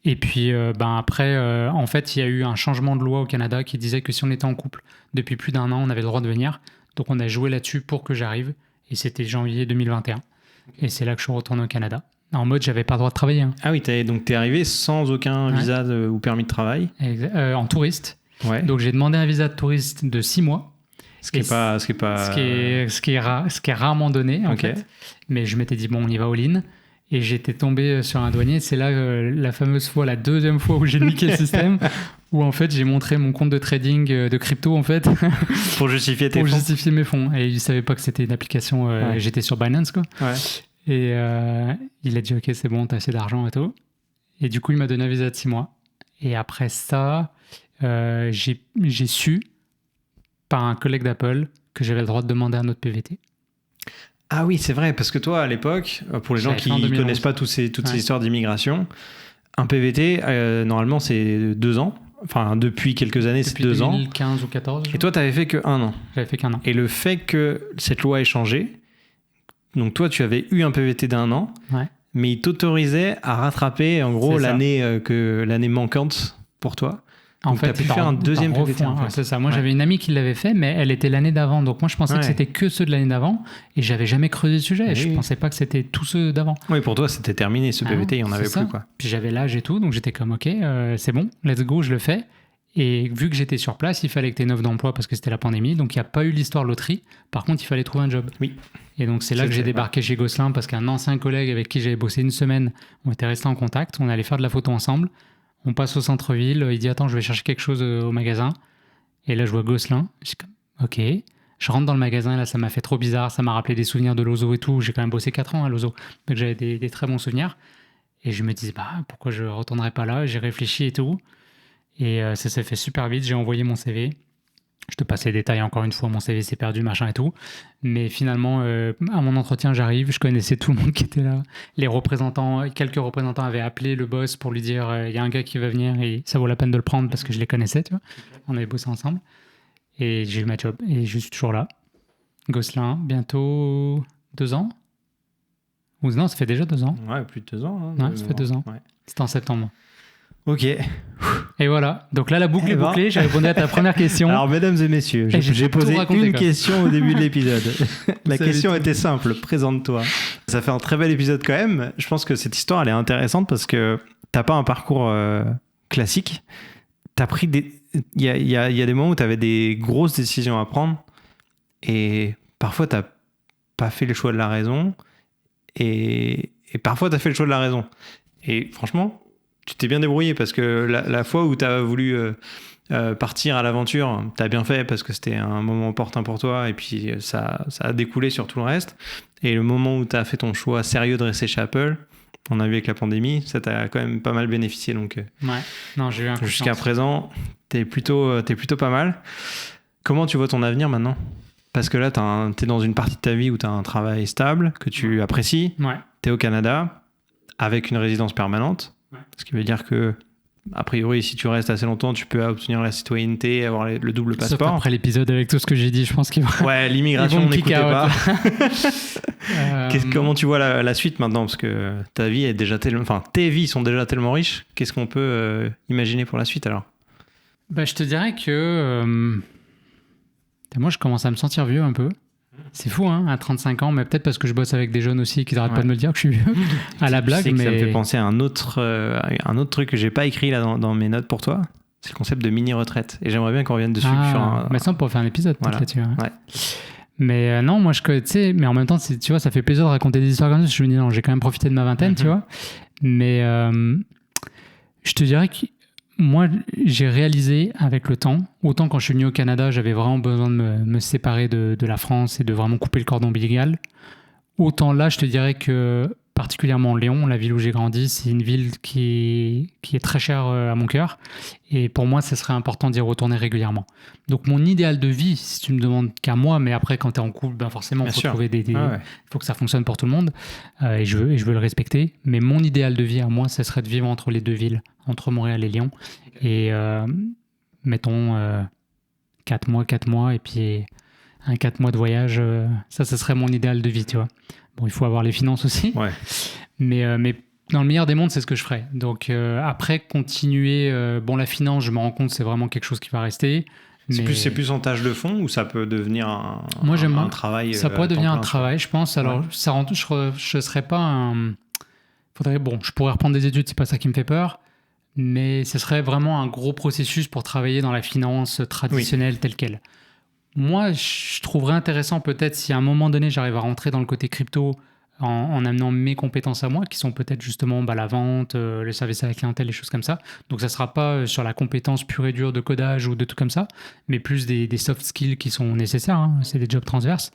Et puis après, en fait, il y a eu un changement de loi au Canada qui disait que si on était en couple depuis plus d'1 an, on avait le droit de venir. Donc on a joué là-dessus pour que j'arrive. Et c'était janvier 2021. Et c'est là que je suis retourné au Canada. En mode, j'avais pas le droit de travailler. Hein. Ah oui, donc t'es arrivé sans aucun visa ou permis de travail. En touriste. Ouais. Donc j'ai demandé un visa de touriste de 6 mois. Ce qui est rarement donné en fait. Mais je m'étais dit bon, on y va all-in. Et j'étais tombé sur un douanier. C'est là la fameuse fois, la deuxième fois où j'ai niqué le système, où en fait j'ai montré mon compte de trading de crypto en fait pour justifier mes fonds. Et il savait pas que c'était une application. J'étais sur Binance quoi. Ouais. Et il a dit ok, c'est bon, t'as assez d'argent et tout. Et du coup il m'a donné un visa de 6 mois. Et après ça, j'ai su par un collègue d'Apple que j'avais le droit de demander un autre PVT. Ah oui, c'est vrai, parce que toi, à l'époque, pour les gens qui ne connaissent pas toutes ces histoires d'immigration, un PVT, normalement, c'est 2 ans. Enfin, depuis quelques années, c'est 2 ans. Depuis 2015 ou 14. Et toi, tu n'avais fait que 1 an. J'avais fait qu'1 an. Et le fait que cette loi ait changé, donc toi, tu avais eu un PVT d'1 an, mais il t'autorisait à rattraper, en gros, l'année manquante pour toi. En fait, tu as pu faire un deuxième PVT. C'est ça. Moi, j'avais une amie qui l'avait fait, mais elle était l'année d'avant. Donc, moi, je pensais que c'était que ceux de l'année d'avant. Et j'avais jamais creusé le sujet. Je pensais pas que c'était tous ceux d'avant. Oui, pour toi, c'était terminé. Ce PVT, il n'y en avait plus. Quoi. Puis j'avais l'âge et tout. Donc, j'étais comme, OK, c'est bon, let's go, je le fais. Et vu que j'étais sur place, il fallait que tu aies une offre d'emploi parce que c'était la pandémie. Donc, il n'y a pas eu l'histoire loterie. Par contre, il fallait trouver un job. Oui. Et donc, c'est là que j'ai débarqué chez Gosselin parce qu'un ancien collègue avec qui j'avais bossé 1 semaine, on était restés en contact. On allait faire de la photo ensemble. On passe au centre-ville, il dit « Attends, je vais chercher quelque chose au magasin. » Et là, je vois Gosselin. Je suis comme « Ok. » Je rentre dans le magasin, là, ça m'a fait trop bizarre. Ça m'a rappelé des souvenirs de Lozo et tout. J'ai quand même bossé 4 ans à Lozo. Donc, j'avais des très bons souvenirs. Et je me dis « Pourquoi je ne retournerais pas là ?» J'ai réfléchi et tout. Et ça s'est fait super vite. J'ai envoyé mon CV. Je te passe les détails encore une fois. Mon CV s'est perdu, machin et tout. Mais finalement, à mon entretien, j'arrive. Je connaissais tout le monde qui était là. Quelques représentants avaient appelé le boss pour lui dire il y a un gars qui va venir et ça vaut la peine de le prendre parce que je les connaissais, tu vois. On avait bossé ensemble. Et j'ai eu ma job. Et je suis toujours là. Gosselin, bientôt 2 ans. Ou non, ça fait déjà 2 ans. Ouais, plus de 2 ans. Hein, ça fait 2 ans. Ouais. C'était en septembre. Ok. Et voilà. Donc là, la boucle est bouclée. J'ai répondu à ta première question. Alors, mesdames et messieurs, j'ai posé une question au début de l'épisode. La question était simple. Présente-toi. Ça fait un très bel épisode quand même. Je pense que cette histoire, elle est intéressante parce que t'as pas un parcours classique. T'as pris il y a des moments où t'avais des grosses décisions à prendre et parfois t'as pas fait le choix de la raison et parfois t'as fait le choix de la raison. Et franchement, tu t'es bien débrouillé parce que la fois où tu as voulu partir à l'aventure, t'as bien fait parce que c'était un moment opportun pour toi et puis ça a découlé sur tout le reste. Et le moment où t'as fait ton choix sérieux de rester chez Apple, on a vu avec la pandémie, ça t'a quand même pas mal bénéficié. Donc non, j'ai eu un jusqu'à présent, t'es plutôt pas mal. Comment tu vois ton avenir maintenant ? Parce que là, t'es dans une partie de ta vie où t'as un travail stable, que tu apprécies. Ouais. T'es au Canada, avec une résidence permanente. Ouais. Ce qui veut dire que, a priori, si tu restes assez longtemps, tu peux obtenir la citoyenneté, avoir le double passeport. Sauf après l'épisode avec tout ce que j'ai dit, je pense qu'il va... Ouais, l'immigration, on n'écoutait pas. Comment tu vois la suite maintenant ? Parce que ta vie est déjà tes vies sont déjà tellement riches. Qu'est-ce qu'on peut imaginer pour la suite alors ? Je te dirais que... moi, je commence à me sentir vieux un peu. C'est fou, hein, à 35 ans, mais peut-être parce que je bosse avec des jeunes aussi qui n'arrêtent pas de me le dire que je suis vieux, à la blague. Mais... Ça me fait penser à un autre truc que j'ai pas écrit là dans mes notes pour toi. C'est le concept de mini-retraite. Et j'aimerais bien qu'on revienne dessus. Mais ça, on pourrait faire un épisode là-dessus. Hein. Ouais. Mais non, moi, tu sais, mais en même temps, tu vois, ça fait plaisir de raconter des histoires comme ça. Je me dis, non, j'ai quand même profité de ma vingtaine, tu vois. Mais je te dirais que moi, j'ai réalisé avec le temps, autant quand je suis venu au Canada, j'avais vraiment besoin de me séparer de la France et de vraiment couper le cordon ombilical. Autant là, je te dirais que, particulièrement Lyon, la ville où j'ai grandi, c'est une ville qui est très chère à mon cœur. Et pour moi, ce serait important d'y retourner régulièrement. Donc, mon idéal de vie, si tu me demandes qu'à moi, mais après, quand tu es en couple, forcément, il faut trouver faut que ça fonctionne pour tout le monde. Et je veux le respecter. Mais mon idéal de vie à moi, ce serait de vivre entre les deux villes, entre Montréal et Lyon. Et mettons 4 mois, et puis un 4 mois de voyage. Ça, ce serait mon idéal de vie, tu vois. Bon, il faut avoir les finances aussi. Ouais. Mais dans le meilleur des mondes, c'est ce que je ferais. Donc après, continuer... la finance, je me rends compte, c'est vraiment quelque chose qui va rester. C'est plus en tâche de fond ou ça peut devenir un travail? Ça pourrait devenir un travail, je pense. Alors, je ne serais pas je pourrais reprendre des études, c'est pas ça qui me fait peur. Mais ce serait vraiment un gros processus pour travailler dans la finance traditionnelle telle qu'elle. Moi, je trouverais intéressant peut-être si à un moment donné, j'arrive à rentrer dans le côté crypto en amenant mes compétences à moi, qui sont peut-être justement la vente, le service à la clientèle, les choses comme ça. Donc, ça ne sera pas sur la compétence pure et dure de codage ou de tout comme ça, mais plus des soft skills qui sont nécessaires. Hein. C'est des jobs transverses.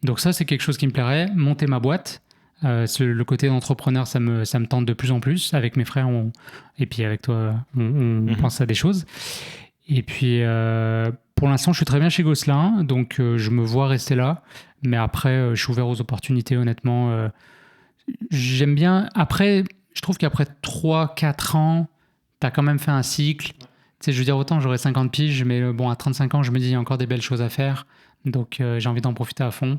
Donc ça, c'est quelque chose qui me plairait. Monter ma boîte. Le côté d'entrepreneur, ça me tente de plus en plus. Avec mes frères, et puis avec toi, on pense à des choses. Et puis, pour l'instant, je suis très bien chez Gosselin, donc je me vois rester là. Mais après, je suis ouvert aux opportunités, honnêtement. J'aime bien. Après, je trouve qu'après 3-4 ans, tu as quand même fait un cycle. Tu sais, je veux dire, autant j'aurais 50 piges, mais à 35 ans, je me dis, il y a encore des belles choses à faire. Donc, j'ai envie d'en profiter à fond.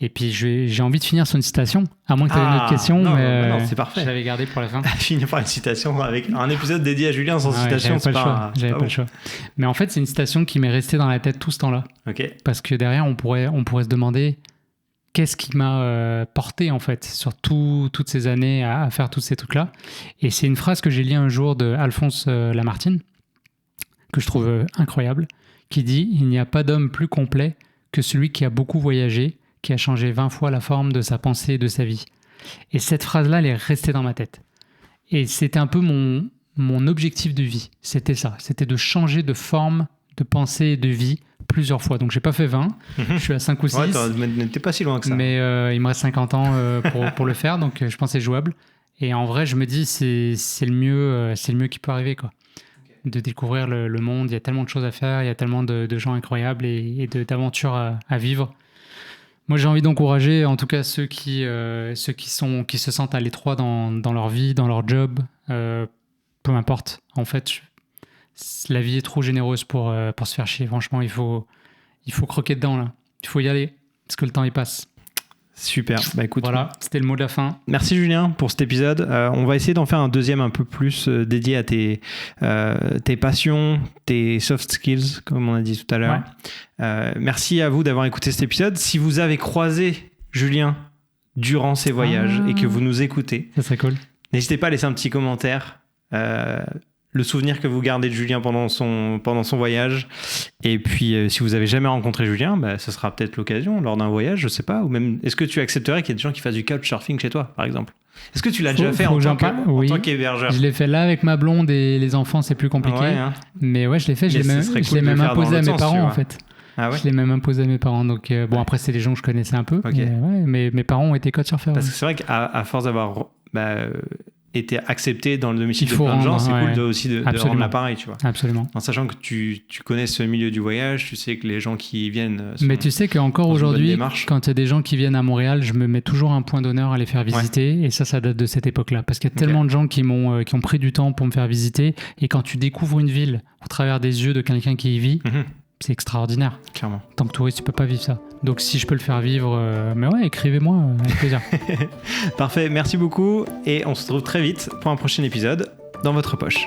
Et puis, j'ai envie de finir sur une citation, à moins que tu aies une autre question. Non, mais non, c'est parfait. Je l'avais gardé pour la fin. Finir par une citation avec un épisode dédié à Julien sans citation, c'est pas J'avais pas le choix. Mais en fait, c'est une citation qui m'est restée dans la tête tout ce temps-là. Okay. Parce que derrière, on pourrait se demander qu'est-ce qui m'a porté, en fait, sur toutes ces années à faire tous ces trucs-là. Et c'est une phrase que j'ai lue un jour de Alphonse Lamartine, que je trouve incroyable, qui dit « Il n'y a pas d'homme plus complet que celui qui a beaucoup voyagé, qui a changé 20 fois la forme de sa pensée et de sa vie. » Et cette phrase-là, elle est restée dans ma tête. Et c'était un peu mon objectif de vie. C'était ça. C'était de changer de forme, de pensée et de vie plusieurs fois. Donc, je n'ai pas fait 20. Je suis à 5 ou 6. Ouais, t'es pas si loin que ça. Mais il me reste 50 ans pour le faire. Donc, je pense que c'est jouable. Et en vrai, je me dis, c'est le mieux qui peut arriver, quoi. Okay. De découvrir le monde. Il y a tellement de choses à faire. Il y a tellement de gens incroyables et d'aventures à vivre. Moi, j'ai envie d'encourager, en tout cas, ceux qui se sentent à l'étroit dans leur vie, dans leur job, peu importe. En fait, la vie est trop généreuse pour se faire chier. Franchement, il faut croquer dedans, là. Il faut y aller, parce que le temps, il passe. Super. Écoute, voilà, c'était le mot de la fin. Merci Julien pour cet épisode. On va essayer d'en faire un deuxième un peu plus dédié à tes passions, tes soft skills, comme on a dit tout à l'heure. Ouais. Merci à vous d'avoir écouté cet épisode. Si vous avez croisé Julien durant ses voyages et que vous nous écoutez, ça serait cool. N'hésitez pas à laisser un petit commentaire. Le souvenir que vous gardez de Julien pendant son voyage. Et puis, si vous avez jamais rencontré Julien, ça sera peut-être l'occasion lors d'un voyage, je sais pas. Ou même, est-ce que tu accepterais qu'il y ait des gens qui fassent du couchsurfing chez toi, par exemple ? Est-ce que tu l'as déjà fait en tant qu'hébergeur? Je l'ai fait là avec ma blonde et les enfants, c'est plus compliqué. Ouais, hein. Mais ouais, je l'ai fait. Je l'ai même imposé à mes parents, en fait. Ah ouais? Je l'ai même imposé à mes parents. Donc, bon, après, c'est des gens que je connaissais un peu. Okay. Mais mes parents ont été coach-surfeurs. Parce que c'est vrai qu'à force d'avoir été accepté dans le domicile de plein de gens, c'est cool aussi de rendre l'appareil, tu vois. Absolument. En sachant que tu connais ce milieu du voyage, tu sais que les gens qui viennent... Mais tu sais qu'encore aujourd'hui, quand il y a des gens qui viennent à Montréal, je me mets toujours un point d'honneur à les faire visiter. Et ça date de cette époque-là. Parce qu'il y a tellement de gens qui ont pris du temps pour me faire visiter. Et quand tu découvres une ville au travers des yeux de quelqu'un qui y vit... C'est extraordinaire. Clairement. En tant que touriste, tu peux pas vivre ça. Donc si je peux le faire vivre, mais ouais, écrivez-moi avec plaisir. Parfait, merci beaucoup et on se retrouve très vite pour un prochain épisode dans votre poche.